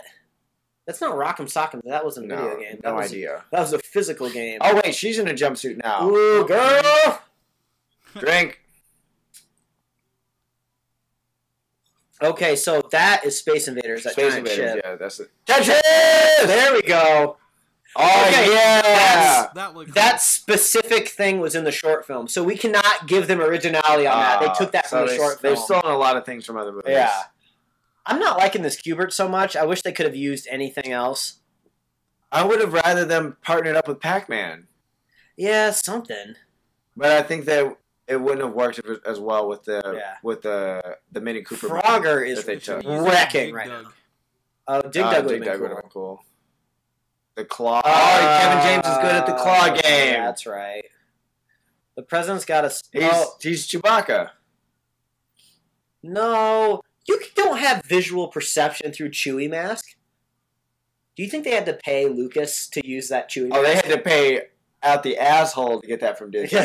That's not Rock'em Sock'em. That wasn't a video game. No idea. That was a physical game. Oh wait, she's in a jumpsuit now. Ooh, girl! Drink. Okay, so that is Space Invaders. That Space giant Invaders. ship. Yeah, that's it. There we go. Oh Okay, yeah. That specific thing was in the short film, so we cannot give them originality on that. They took that from the short film. They've stolen a lot of things from other movies. Yeah. I'm not liking this Cubert so much. I wish they could have used anything else. I would have rather them partnered up with Pac-Man. Yeah, something. But I think that it wouldn't have worked as well with the Mini Cooper. Frogger is wrecking right now. Oh, Dig Dug would have been cool. The claw. Oh, Kevin James is good at the claw game. That's right. The president's got He's Chewbacca. No, you don't have visual perception through Chewie mask. Do you think they had to pay Lucas to use that Chewie mask? Oh, they had to pay out the asshole to get that from Disney.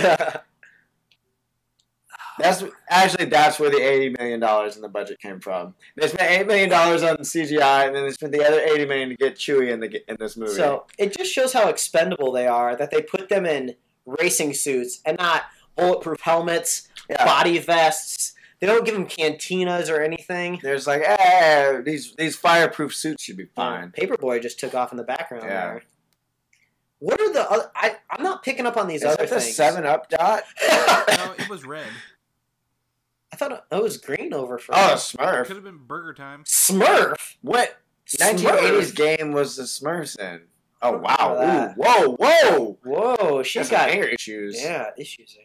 That's where the $80 million in the budget came from. They spent $8 million on CGI, and then they spent the other $80 million to get Chewie in this movie. So it just shows how expendable they are. That they put them in racing suits and not bulletproof helmets, body vests. They don't give them cantinas or anything. There's like, these fireproof suits should be fine. Paperboy just took off in the background there. What are the other... I'm not picking up on these other things. Is that the 7-Up dot? No, it was red. I thought it was green over for Smurf. Could have been Burger Time. Smurf? What? 1980s game was the Smurfs in. Oh, wow. Ooh, whoa. Whoa, she's got anger issues. Yeah, issues.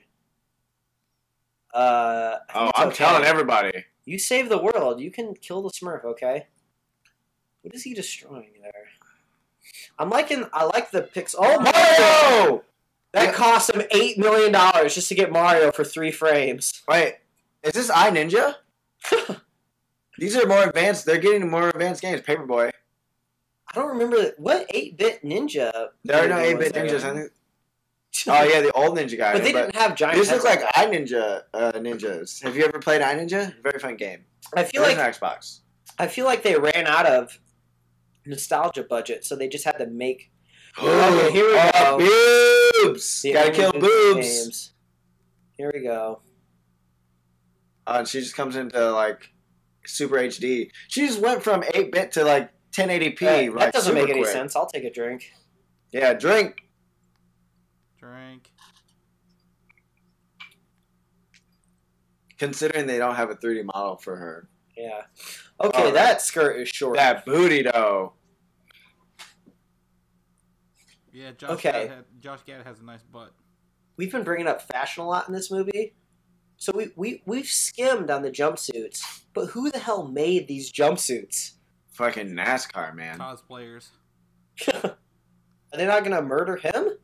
I'm telling everybody. You save the world. You can kill the Smurf, okay? What is he destroying there? I like the pixel. Oh, Mario! That cost him $8 million just to get Mario for 3 frames. Wait, is this iNinja? These are more advanced. They're getting more advanced games. Paperboy. I don't remember what 8-bit ninja. There are no 8-bit ninjas. I think. Oh yeah, the old ninja guy. But they didn't have giant. These look like iNinja ninjas. Have you ever played iNinja? Very fun game. I feel like an Xbox. I feel like they ran out of nostalgia budget, so they just had to make. Okay, here we go. Boobs. Gotta kill boobs. Games. Here we go. And she just comes into like Super HD. She just went from 8-bit to like 1080p. That doesn't make any sense. I'll take a drink. Yeah, drink. Considering they don't have a 3D model for her. Yeah. Okay, that skirt is short. That booty, though. Yeah, Josh Gad has a nice butt. We've been bringing up fashion a lot in this movie. So we've skimmed on the jumpsuits. But who the hell made these jumpsuits? Fucking NASCAR, man. Cosplayers. Are they not going to murder him?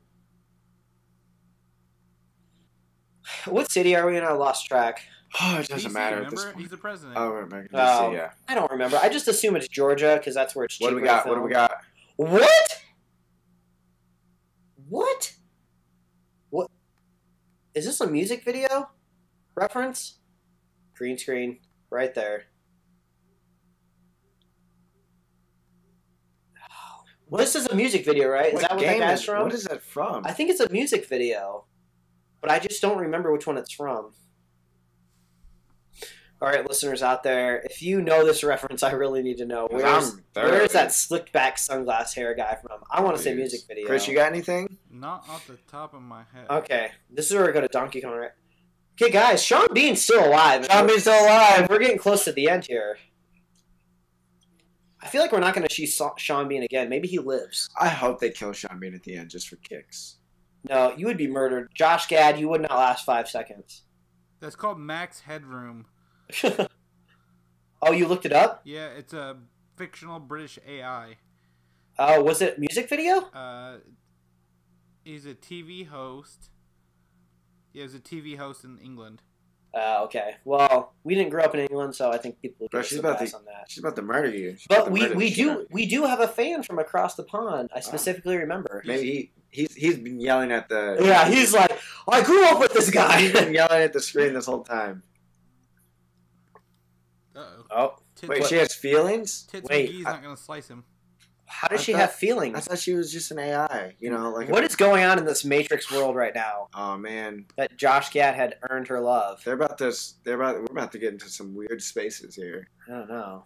What city are we in? I lost track. Oh, it doesn't matter. Remember? He's the president. Oh, remember. DC, yeah. I don't remember. I just assume it's Georgia because that's where it's cheaper. What do we got? What do we got? What? Is this a music video reference? Green screen right there. This is a music video, right? Is that what that guy's from? What is that from? I think it's a music video, but I just don't remember which one it's from. All right, listeners out there, if you know this reference, I really need to know. Where is that slicked back sunglass hair guy from? I want to say music video. Chris, you got anything? Not off the top of my head. Okay, this is where we go to Donkey Kong, right? Okay, guys, Sean Bean's still alive. Sean Bean's still alive. We're getting close to the end here. I feel like we're not going to see Sean Bean again. Maybe he lives. I hope they kill Sean Bean at the end just for kicks. No, you would be murdered. Josh Gad, you would not last 5 seconds. That's called Max Headroom. Oh, you looked it up? Yeah, it's a fictional British AI. Oh, was it music video? He's a TV host. Yeah, he's a TV host in England. Okay. Well, we didn't grow up in England, so I think people would she's about to murder you. But we do have a fan from across the pond. I specifically remember. Maybe he's been yelling at the. Yeah, he's like, I grew up with this guy. He's been yelling at the screen this whole time. Oh, wait, she has feelings? He's not gonna slice him. How does she have feelings? I thought she was just an AI. You know, like what is going on in this Matrix world right now? Oh man, that Josh Gad had earned her love. We're about to get into some weird spaces here. I don't know.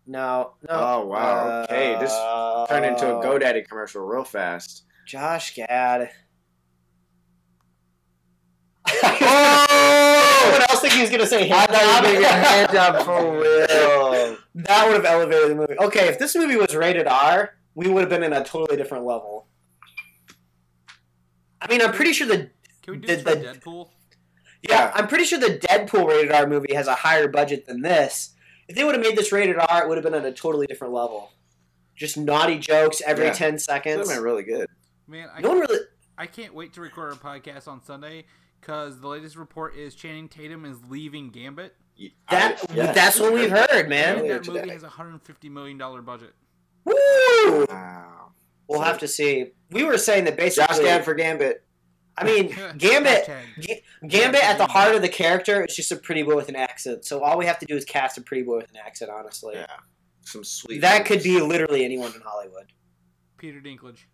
No. Oh wow. Okay, this turned into a GoDaddy commercial real fast. Josh Gad. Oh! What else think he was gonna say? I thought you were making a hand job for real. That would have elevated the movie. Okay, if this movie was rated R, we would have been in a totally different level. I mean, I'm pretty sure Can we do this for Deadpool? Yeah, I'm pretty sure the Deadpool rated R movie has a higher budget than this. If they would have made this rated R, it would have been at a totally different level. Just naughty jokes every 10 seconds. That would have been really good. Man, I can't wait to record our podcast on Sunday because the latest report is Channing Tatum is leaving Gambit. That's what we've heard, man. And that movie has a $150 million budget. Woo! Wow. We'll have to see. We were saying that basically... Josh Gad for Gambit. I mean, Gambit at the heart of the character is just a pretty boy with an accent. So all we have to do is cast a pretty boy with an accent, honestly. Yeah. Some sweet... That could be literally anyone in Hollywood. Peter Dinklage.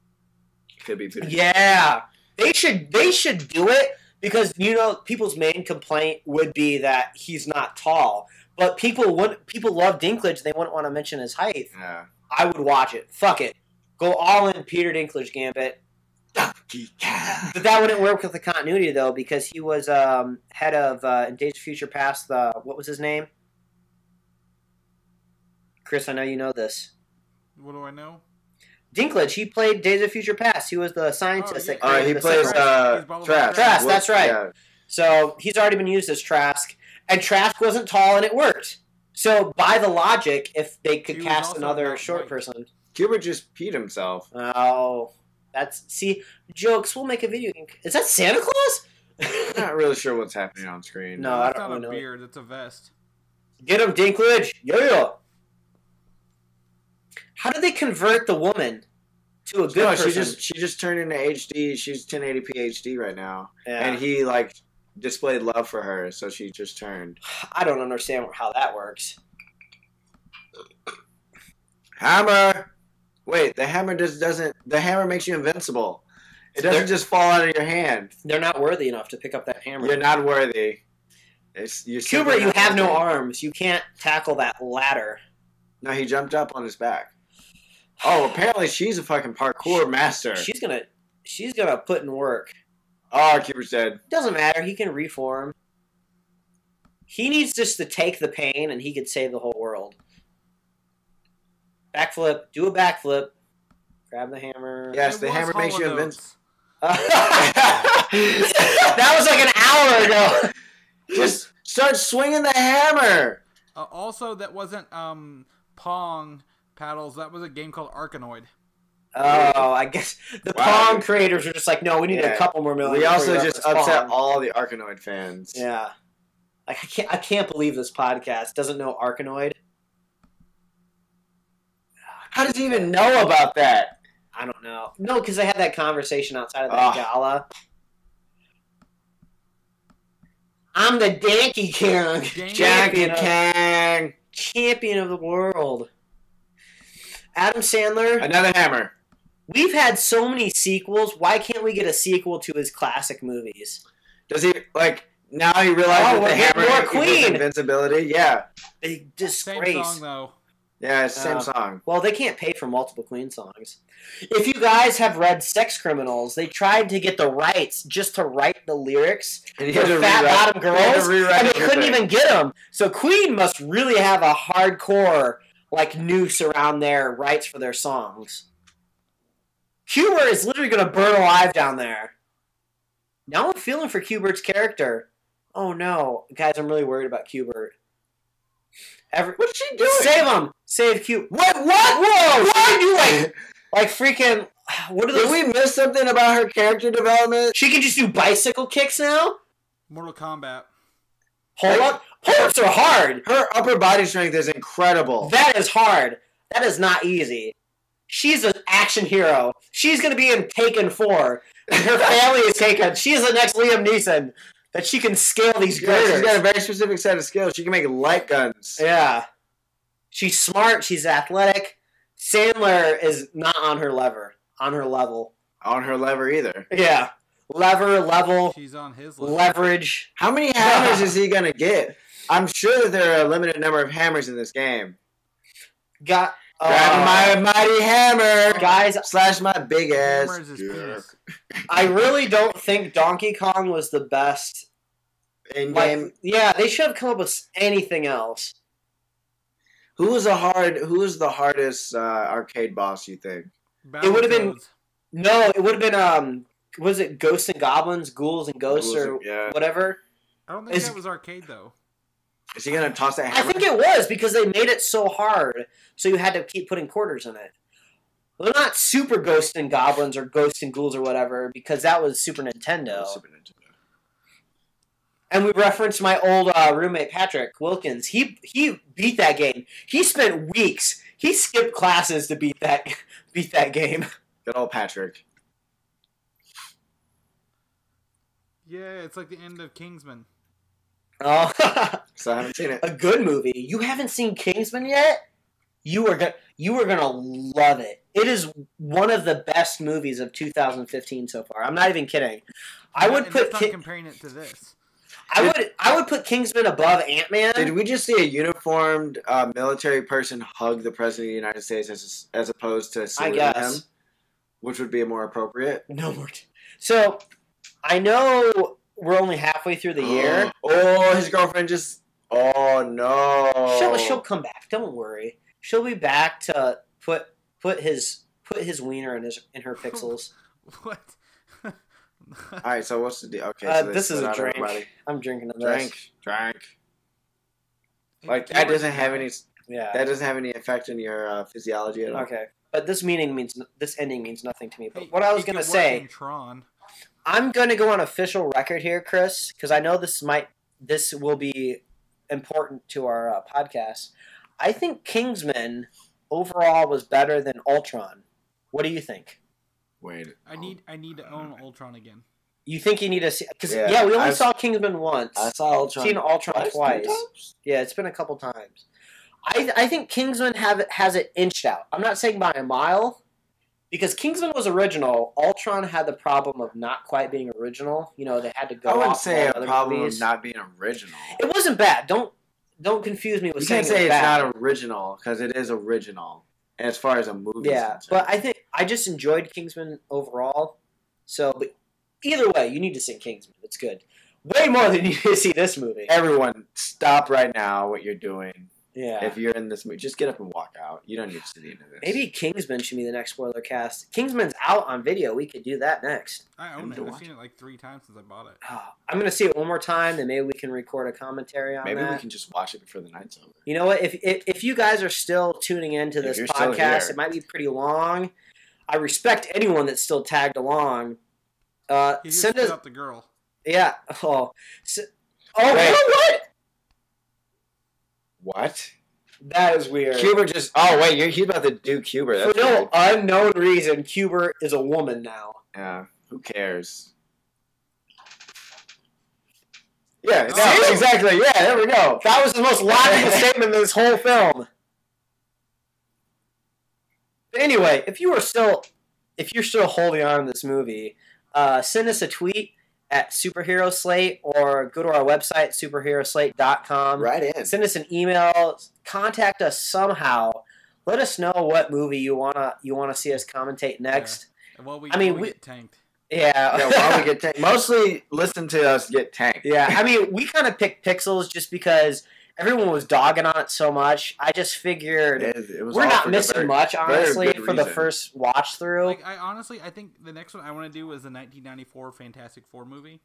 Could be Peter Dinklage. Yeah. They should do it. Because, people's main complaint would be that he's not tall. But people love Dinklage. They wouldn't want to mention his height. Yeah. I would watch it. Fuck it. Go all in Peter Dinklage Gambit. But that wouldn't work with the continuity, though, because he was head of, in Days of Future Past, what was his name? Chris, I know you know this. What do I know? Dinklage, he played Days of Future Past. He was the scientist that he plays Trask. Trask, that's right. Yeah. So he's already been used as Trask. And Trask wasn't tall and it worked. So by the logic, if they could cast another short person. Kubert just peed himself. Oh. Jokes, we'll make a video game. Is that Santa Claus? I'm not really sure what's happening on screen. No, that's not a beard. It's a vest. Get him, Dinklage. Yeah. How did they convert the woman to a good person? She just turned into HD. She's 1080p HD right now. Yeah. And he, displayed love for her, so she just turned. I don't understand how that works. Hammer! Wait, the hammer doesn't... The hammer makes you invincible. It doesn't just fall out of your hand. They're not worthy enough to pick up that hammer. You're not worthy. Kubert, you have no arms. You can't tackle that ladder. No, he jumped up on his back. Oh, apparently she's a fucking parkour master. She's gonna put in work. Oh, Kubert's dead. Doesn't matter. He can reform. He needs just to take the pain, and he could save the whole world. Backflip. Do a backflip. Grab the hammer. Yes, the hammer makes you invincible. That was like an hour ago. Just start swinging the hammer. Also, that wasn't Pong paddles. That was a game called Arkanoid. Oh, I guess the Pong creators are just like, no, we need a couple more million. We also just upset all the Arkanoid fans. Yeah. Like, I can't believe this podcast doesn't know Arkanoid. How does he even know about that? I don't know. No, because they had that conversation outside of the gala. I'm the Donkey Kong. Champion of the world. Adam Sandler. Another hammer. We've had so many sequels. Why can't we get a sequel to his classic movies? Does he, now he realizes the hammer Queen invincibility? Yeah. A disgrace. Same song, though. Yeah, it's the same song. Well, they can't pay for multiple Queen songs. If you guys have read Sex Criminals, they tried to get the rights just to write the lyrics for Fat Bottom Girls, and they couldn't even get them. So Queen must really have a hardcore, noose around their rights for their songs. Kubert is literally going to burn alive down there. Now I'm feeling for Kubert's character. Oh no. Guys, I'm really worried about Kubert. What's she doing? Save him! Save Kubert. What? Whoa! Why do you freaking... What are those? Did we miss something about her character development? She can just do bicycle kicks now? Mortal Kombat. Pull-ups are hard. Her upper body strength is incredible. That is hard. That is not easy. She's an action hero. She's going to be in Taken 4. Her family is Taken. She is the next Liam Neeson. That she can scale these girders. She's got a very specific set of skills. She can make light guns. Yeah. She's smart. She's athletic. Sandler is not on her level. On her lever either. Yeah. Level. She's on his level. Leverage. How many hammers is he going to get? I'm sure that there are a limited number of hammers in this game. Grab my mighty hammer, guys! Slash my big ass. I really don't think Donkey Kong was the best in game. Yeah, they should have come up with anything else. Who was the hardest arcade boss? You think? It would have been. No, it would have been. Was it Ghosts and Goblins, Ghouls and Ghosts, whatever? I don't think that was arcade though. Is he gonna toss that hammer? I think it was because they made it so hard, so you had to keep putting quarters in it. Well, they're not Super Ghosts and Goblins or Ghosts and Ghouls or whatever, because that was Super Nintendo. And we referenced my old roommate Patrick Wilkins. He beat that game. He spent weeks. He skipped classes to beat that game. Good old Patrick. Yeah, it's like the end of Kingsman. Oh, so I haven't seen it. A good movie. You haven't seen Kingsman yet? You are gonna love it. It is one of the best movies of 2015 so far. I'm not even kidding. I would put comparing it to this. I would put Kingsman above Ant-Man. Did we just see a uniformed military person hug the president of the United States as opposed to saluting him? Which would be more appropriate? No more. So I know. We're only halfway through the year. Oh, his girlfriend just... Oh, no. She'll come back. Don't worry. She'll be back to put put his wiener in her pixels. What? All right, so what's the deal? Okay, so this is a drink. Everybody. I'm drinking this. Drink. Like that doesn't have any. Yeah. That doesn't have any effect on your physiology at all. Okay, but this ending means nothing to me. But what I was gonna say, I'm gonna go on official record here, Chris, because I know this will be important to our podcast. I think Kingsman overall was better than Ultron. What do you think? Wait, I need to own Ultron again. You think you need to see? Because we only saw Kingsman once. I saw Ultron. Seen Ultron twice. Yeah, it's been a couple times. I think Kingsman has it inched out. I'm not saying by a mile, because Kingsman was original. Ultron had the problem of not quite being original. You know, they had to go. I wouldn't off say a other problem movies. of not being original. It wasn't bad. Don't confuse me with You saying can't say it's it's bad. not original because it is original. And as far as a movie, yeah, but I think I just enjoyed Kingsman overall. So, but either way, you need to see Kingsman. It's good. Way more than you need to see this movie. Everyone, stop right now what you're doing. Yeah. If you're in this movie, just get up and walk out. You don't need to see the end of this. Maybe Kingsman should be the next spoiler cast. Kingsman's out on video. We could do that next. I own it. I've seen it like 3 times since I bought it. I'm going to see it one more time, and maybe we can record a commentary on that. Maybe we can just watch it before the night's over. You know what? If you guys are still tuning into this podcast, it might be pretty long. I respect anyone that's still tagged along. Send us up the girl. Yeah. What? What? That is weird. Cuber just... Oh, wait, he's about to do Cuber. That's For no unknown reason, Cuber is a woman now. Yeah, who cares? Yeah, exactly. Yeah, there we go. That was the most logical statement in this whole film. But anyway, if you're still holding on to this movie, send us a tweet at Superhero Slate or go to our website, superheroslate.com. Right in. Send us an email. Contact us somehow. Let us know what movie you wanna see us commentate next. Yeah. Well, we get tanked. Yeah. While we get tanked. Mostly listen to us get tanked. Yeah, I mean, we kind of picked Pixels just because everyone was dogging on it so much. I just figured we're not missing much, honestly, for the first watch through. Like, I think the next one I want to do is the 1994 Fantastic Four movie.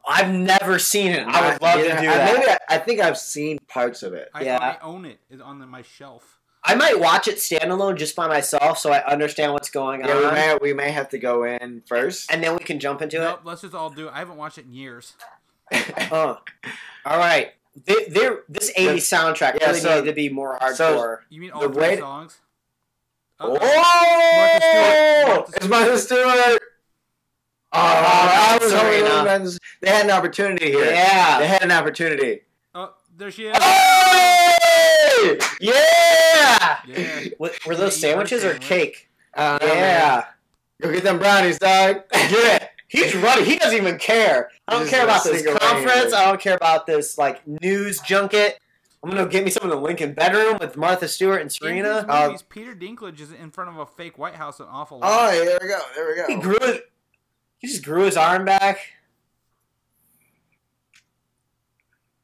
I've never seen it. I would love to do that. Maybe I think I've seen parts of it. I own it. It's on my shelf. I might watch it standalone just by myself so I understand what's going on. Yeah, we may have to go in first. And then we can jump into it. Let's just all do it. I haven't watched it in years. All right. This 80s soundtrack really needed to be more hardcore. So, you mean all 3 songs? Oh! It's Martha Stewart! They had an opportunity here. Yeah. They had an opportunity. Oh, there she is. Oh! Yeah! Were those sandwiches or cake? Yeah. Go get them brownies, dog. Get it. He's running. He doesn't even care. I don't care about this conference. I don't care about this news junket. I'm gonna get me some in the Lincoln bedroom with Martha Stewart and Serena. In these movies, Peter Dinklage is in front of a fake White House an awful lot. Oh, yeah, there we go. He just grew his arm back.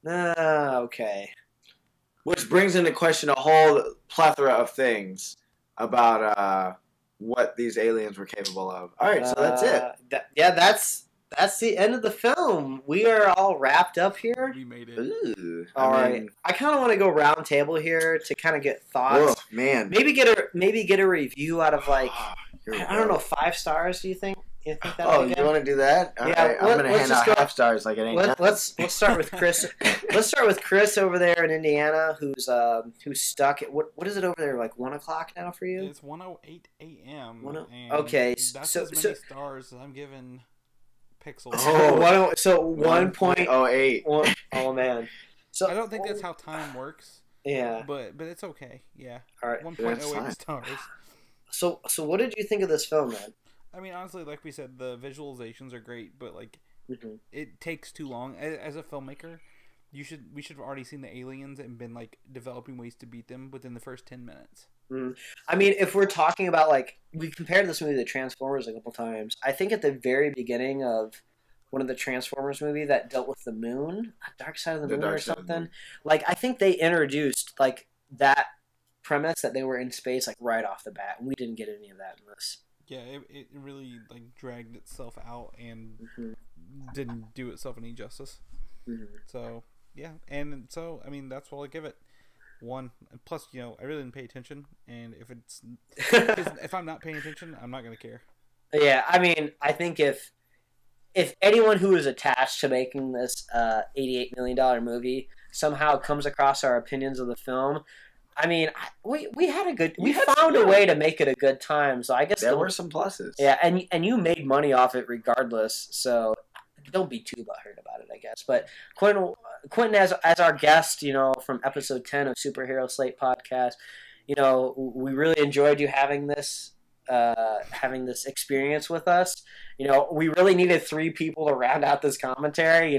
Okay. Which brings into question a whole plethora of things about what these aliens were capable of. All right, so that's it. That's the end of the film. We are all wrapped up here. We made it. Ooh, all right. I kind of want to go round table here to kind of get thoughts. Whoa, man. Maybe get a review out of I don't know, 5 stars. Do you think? You want to do that? All right, I'm gonna hand out half stars like it ain't. Let's start with Chris. Let's start with Chris over there in Indiana, who's stuck at what is it over there, like 1 o'clock now for you? It's 1:08 a.m. Okay, that's as many stars as I'm giving Pixels. Oh, so 1.08. Oh man. So I don't think that's how time works. Yeah. But it's okay. Yeah. All right. 1.08 stars. So what did you think of this film, man? I mean, honestly, like we said, the visualizations are great, but it takes too long. As a filmmaker, we should have already seen the aliens and been developing ways to beat them within the first 10 minutes. I mean, if we're talking about we compared this movie to Transformers a couple times, I think at the very beginning of one of the Transformers movie that dealt with the moon, Dark Side of the Moon or something. I think they introduced that premise that they were in space like right off the bat, and we didn't get any of that in this. Yeah, it really like dragged itself out and didn't do itself any justice. So yeah, and so I mean that's what I'll give it. 1. Plus, I really didn't pay attention, and if I'm not paying attention, I'm not gonna care. Yeah, I mean, I think if anyone who is attached to making this $88 million movie somehow comes across our opinions of the film, I mean, we found a way to make it a good time. So I guess there were some pluses. Yeah, and you made money off it regardless. So don't be too butthurt about it, I guess. But Quinnton, as our guest, from episode 10 of Superhero Slate podcast, we really enjoyed you having this experience with us. We really needed 3 people to round out this commentary.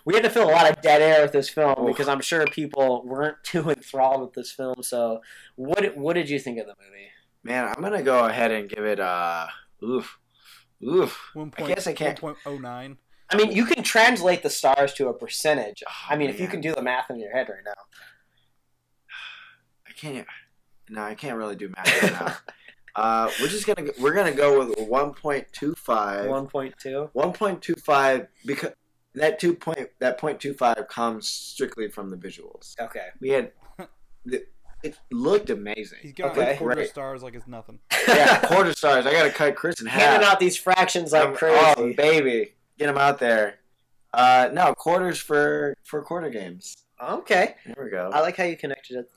We had to fill a lot of dead air with this film because I'm sure people weren't too enthralled with this film. So what did you think of the movie? Man, I'm gonna go ahead and give it I guess I can't. 1.09. I mean, you can translate the stars to a percentage. If you can do the math in your head right now. I can't. No, I can't really do math right now. We're gonna go with 1.25. 1.2. 1.25 because that 0.25 comes strictly from the visuals. Okay. We had it looked amazing. He's got quarter stars like it's nothing. Yeah, quarter stars. I gotta cut Chris in half. Handing out these fractions like crazy. Oh, baby. Get them out there. No, quarters for quarter games. Okay. There we go. I like how you connected it.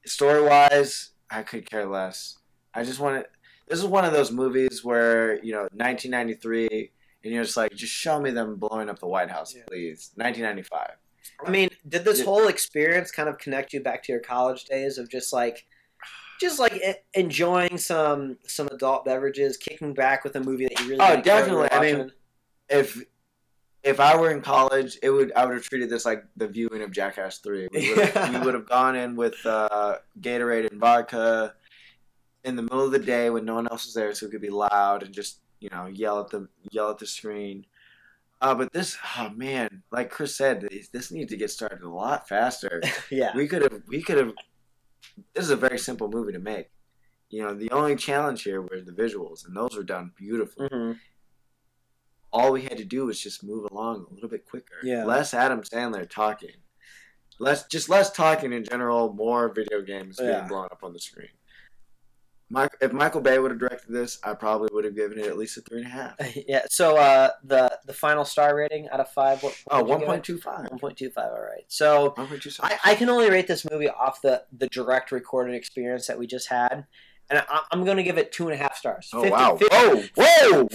Story-wise, I could care less. I just want it. This is one of those movies where, 1993, and you're just like, just show me them blowing up the White House, please. 1995. I mean, did this whole experience kind of connect you back to your college days of just enjoying some adult beverages, kicking back with a movie that you really Oh, definitely. I mean, if I were in college, I would have treated this like the viewing of Jackass 3. We would have gone in with Gatorade and vodka in the middle of the day when no one else was there, so it could be loud and just yell at the screen. But this, man, like Chris said, this needs to get started a lot faster. Yeah, we could have. This is a very simple movie to make. The only challenge here were the visuals, and those were done beautifully. Mm-hmm. All we had to do was just move along a little bit quicker. Yeah. Less Adam Sandler talking. Less talking in general, more video games being blown up on the screen. If Michael Bay would have directed this, I probably would have given it at least a 3.5. Yeah. So the final star rating out of 5. 1.25. 1.25. All right. So I can only rate this movie off the direct recorded experience that we just had, and I'm going to give it 2.5 stars. Oh, wow! Whoa!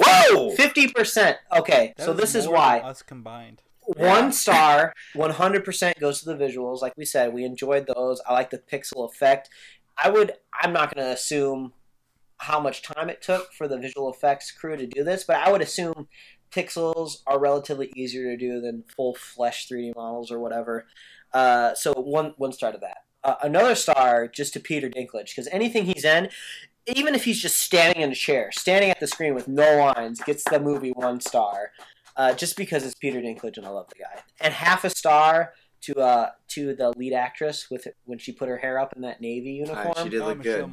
50%. Okay. So this is why us combined. 1 star, 100% goes to the visuals. Like we said, we enjoyed those. I like the pixel effect. I'm not going to assume how much time it took for the visual effects crew to do this, but I would assume pixels are relatively easier to do than full flesh 3D models or whatever. So one star to that. Another star just to Peter Dinklage, because anything he's in, even if he's just standing in a chair, standing at the screen with no lines, gets the movie 1 star, just because it's Peter Dinklage and I love the guy. And half a star to the lead actress when she put her hair up in that navy uniform. She did look good.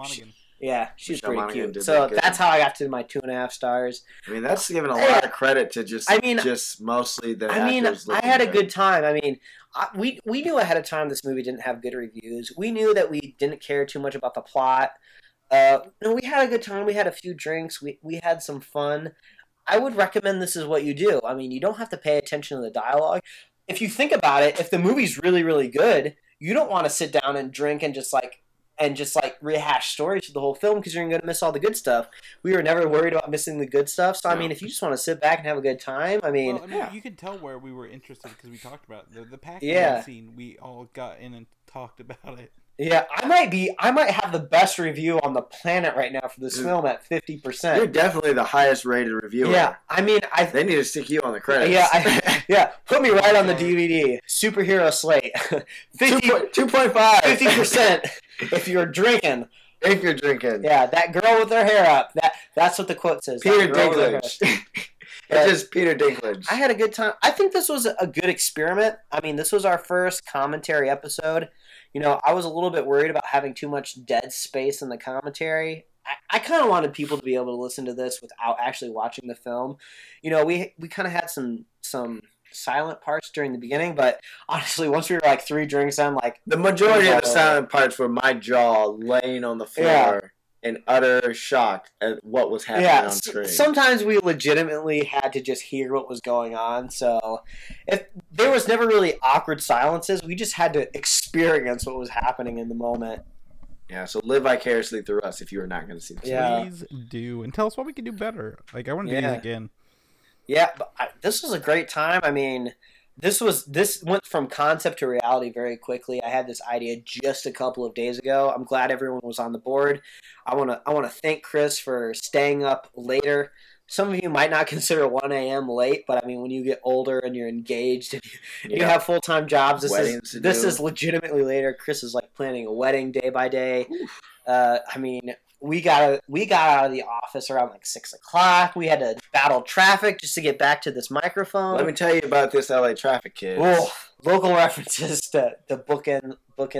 Yeah, she's pretty cute. So that's how I got to my 2.5 stars. I mean, that's giving a lot of credit to just mostly the actors. I had a good time. I mean, we knew ahead of time this movie didn't have good reviews. We knew that we didn't care too much about the plot. We had a good time. We had a few drinks. We had some fun. I would recommend this is what you do. I mean, you don't have to pay attention to the dialogue. If you think about it, if the movie's really, really good, you don't want to sit down and drink and just rehash stories for the whole film because you're going to miss all the good stuff. We were never worried about missing the good stuff. So, I mean, if you just want to sit back and have a good time, you can tell where we were interested because we talked about the Pac-Man scene. We all got in and talked about it. Yeah, I might have the best review on the planet right now for this film at 50%. You're definitely the highest rated reviewer. Yeah, I mean, they need to stick you on the credits. Yeah, put me right on the DVD. Superhero Slate. 2.5. 50% if you're drinking. If you're drinking. Yeah, that girl with her hair up. That's what the quote says. Peter Dinklage. It's just Peter Dinklage. I had a good time. I think this was a good experiment. I mean, this was our first commentary episode. I was a little bit worried about having too much dead space in the commentary. I kind of wanted people to be able to listen to this without actually watching the film. We kind of had some silent parts during the beginning, but honestly, once we were like 3 drinks in, like the majority of the silent parts were my jaw laying on the floor in utter shock at what was happening on screen. Sometimes we legitimately had to just hear what was going on. So if there was never really awkward silences, we just had to experience what was happening in the moment. Yeah, so live vicariously through us if you are not going to see this. Please do, and tell us what we can do better. Like, I want to do this again. Yeah, but this was a great time. I mean, this went from concept to reality very quickly. I had this idea just a couple of days ago. I'm glad everyone was on the board. I want to thank Chris for staying up later. Some of you might not consider 1 a.m. late, but I mean, when you get older and you're engaged and you have full-time jobs, this is legitimately later. Chris is like planning a wedding day by day. I mean, we got out of the office around like 6 o'clock. We had to battle traffic just to get back to this microphone. Let me tell you about this LA traffic, kids. Local references to bookend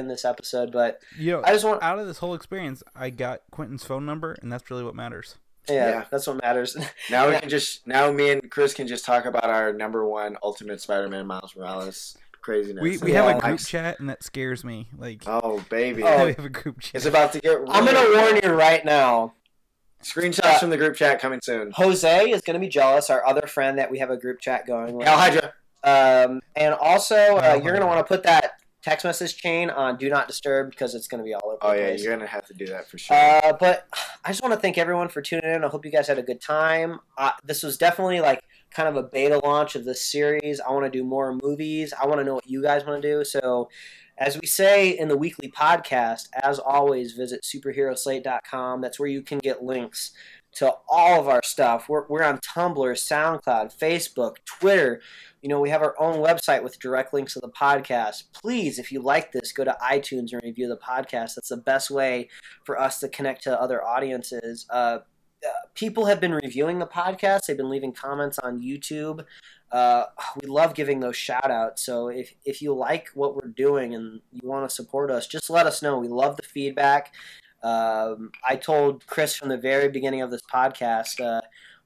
this episode, but I just want out of this whole experience, I got Quinnton's phone number, and that's really what matters. Yeah, that's what matters. Now me and Chris can just talk about our #1 Ultimate Spider-Man Miles Morales craziness. We have a group chat, and that scares me. Like, oh baby, we have a group chat. It's about to get. I'm gonna warn you right now. Screenshots from the group chat coming soon. Jose is gonna be jealous. Our other friend that we have a group chat going with. Hail Hydra. And also, you're gonna want to put that text message chain on Do Not Disturb because it's going to be all over the place. You're going to have to do that for sure. But I just want to thank everyone for tuning in. I hope you guys had a good time. This was definitely like kind of a beta launch of this series. I want to do more movies. I want to know what you guys want to do. So as we say in the weekly podcast, as always, visit superheroslate.com. That's where you can get links to all of our stuff. We're on Tumblr, SoundCloud, Facebook, Twitter. We have our own website with direct links to the podcast. Please, if you like this, go to iTunes and review the podcast. That's the best way for us to connect to other audiences. People have been reviewing the podcast. They've been leaving comments on YouTube. We love giving those shout-outs. So if you like what we're doing and you want to support us, just let us know. We love the feedback. I told Chris from the very beginning of this podcast,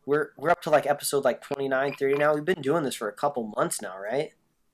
we're up to like episode like 29, 30 now. We've been doing this for a couple months now, right?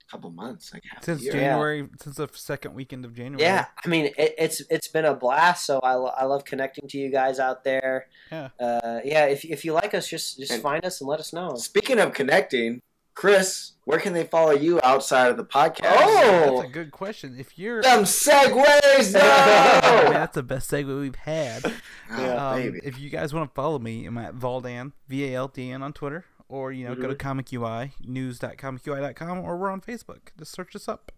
A couple months, like since January, since the second weekend of January. Yeah, I mean it's been a blast. So I love connecting to you guys out there. Yeah, If you like us, just find us and let us know. Speaking of connecting, Chris, where can they follow you outside of the podcast? Oh, that's a good question. If you're some segues, that's the best segue we've had. Baby. If you guys want to follow me, I'm at Valdan, VALDN on Twitter, or go to ComicUI, news.comicui.com, or we're on Facebook. Just search us up.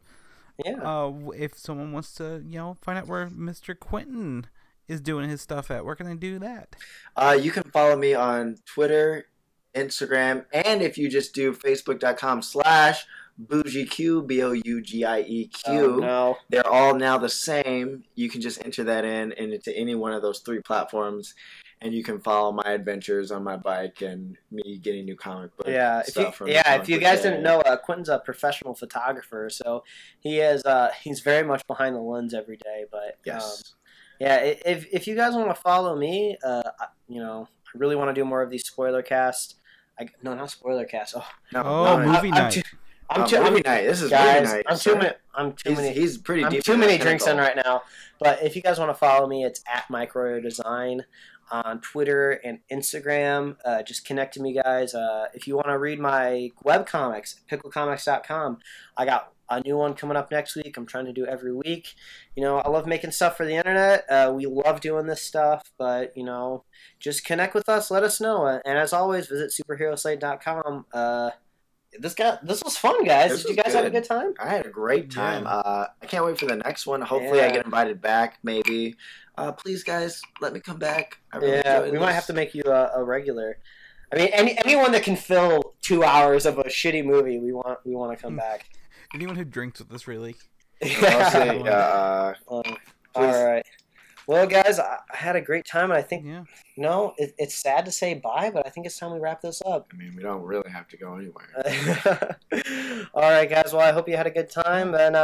Yeah. If someone wants to, find out where Mr. Quinnton is doing his stuff at, where can they do that? You can follow me on Twitter, Instagram, and if you just do facebook.com/bougieq, BOUGIEQ, oh, no. They're all now the same. You can just enter that in into any one of those 3 platforms, and you can follow my adventures on my bike and me getting new comic book stuff. If you guys didn't know, Quinton's a professional photographer, so he is he's very much behind the lens every day. But yes. If you guys want to follow me, I really want to do more of these spoiler casts. Not spoiler cast. Movie night. Movie night. This is guys, movie night. I'm too many. He's pretty deep. Too many drinks in right now. But if you guys want to follow me, it's at MicroDesign on Twitter and Instagram. Just connect to me, guys. If you want to read my webcomics, picklecomics.com, I got a new one coming up next week. I'm trying to do every week. I love making stuff for the internet. We love doing this stuff, but, just connect with us. Let us know. And as always, visit superheroslate.com. This was fun, guys. Did you guys have a good time? I had a great time. Yeah. I can't wait for the next one. Hopefully I get invited back, maybe. Please, guys, let me come back. We might have to make you a regular. I mean, anyone that can fill 2 hours of a shitty movie, we want to come back. Anyone who drinks with us, really. All right. Well, guys, I had a great time, and I think, it's sad to say bye, but I think it's time we wrap this up. I mean, we don't really have to go anywhere. All right, guys. Well, I hope you had a good time, and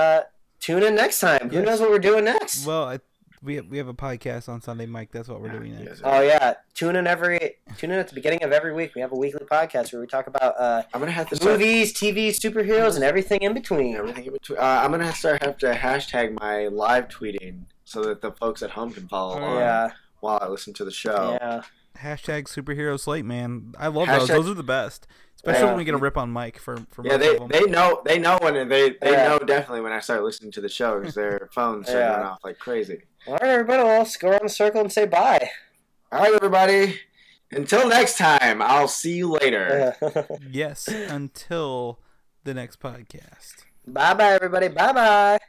tune in next time. Who knows what we're doing next? Well, we have a podcast on Sunday, Mike. That's what we're doing next. Oh yeah, tune in at the beginning of every week. We have a weekly podcast where we talk about I'm gonna have to movies, TV, superheroes, and everything in between. I'm gonna have to hashtag my live tweeting so that the folks at home can follow along while I listen to the show. Yeah. Hashtag Superhero Slate, man. I love those. Those are the best. Especially when we get a rip on Mike for they know when they know definitely when I start listening to the show because their phones are going off like crazy. All right, everybody, let's go around the circle and say bye. All right, everybody. Until next time, I'll see you later. Yes, until the next podcast. Bye-bye, everybody. Bye-bye.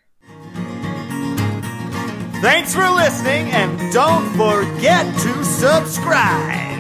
Thanks for listening, and don't forget to subscribe.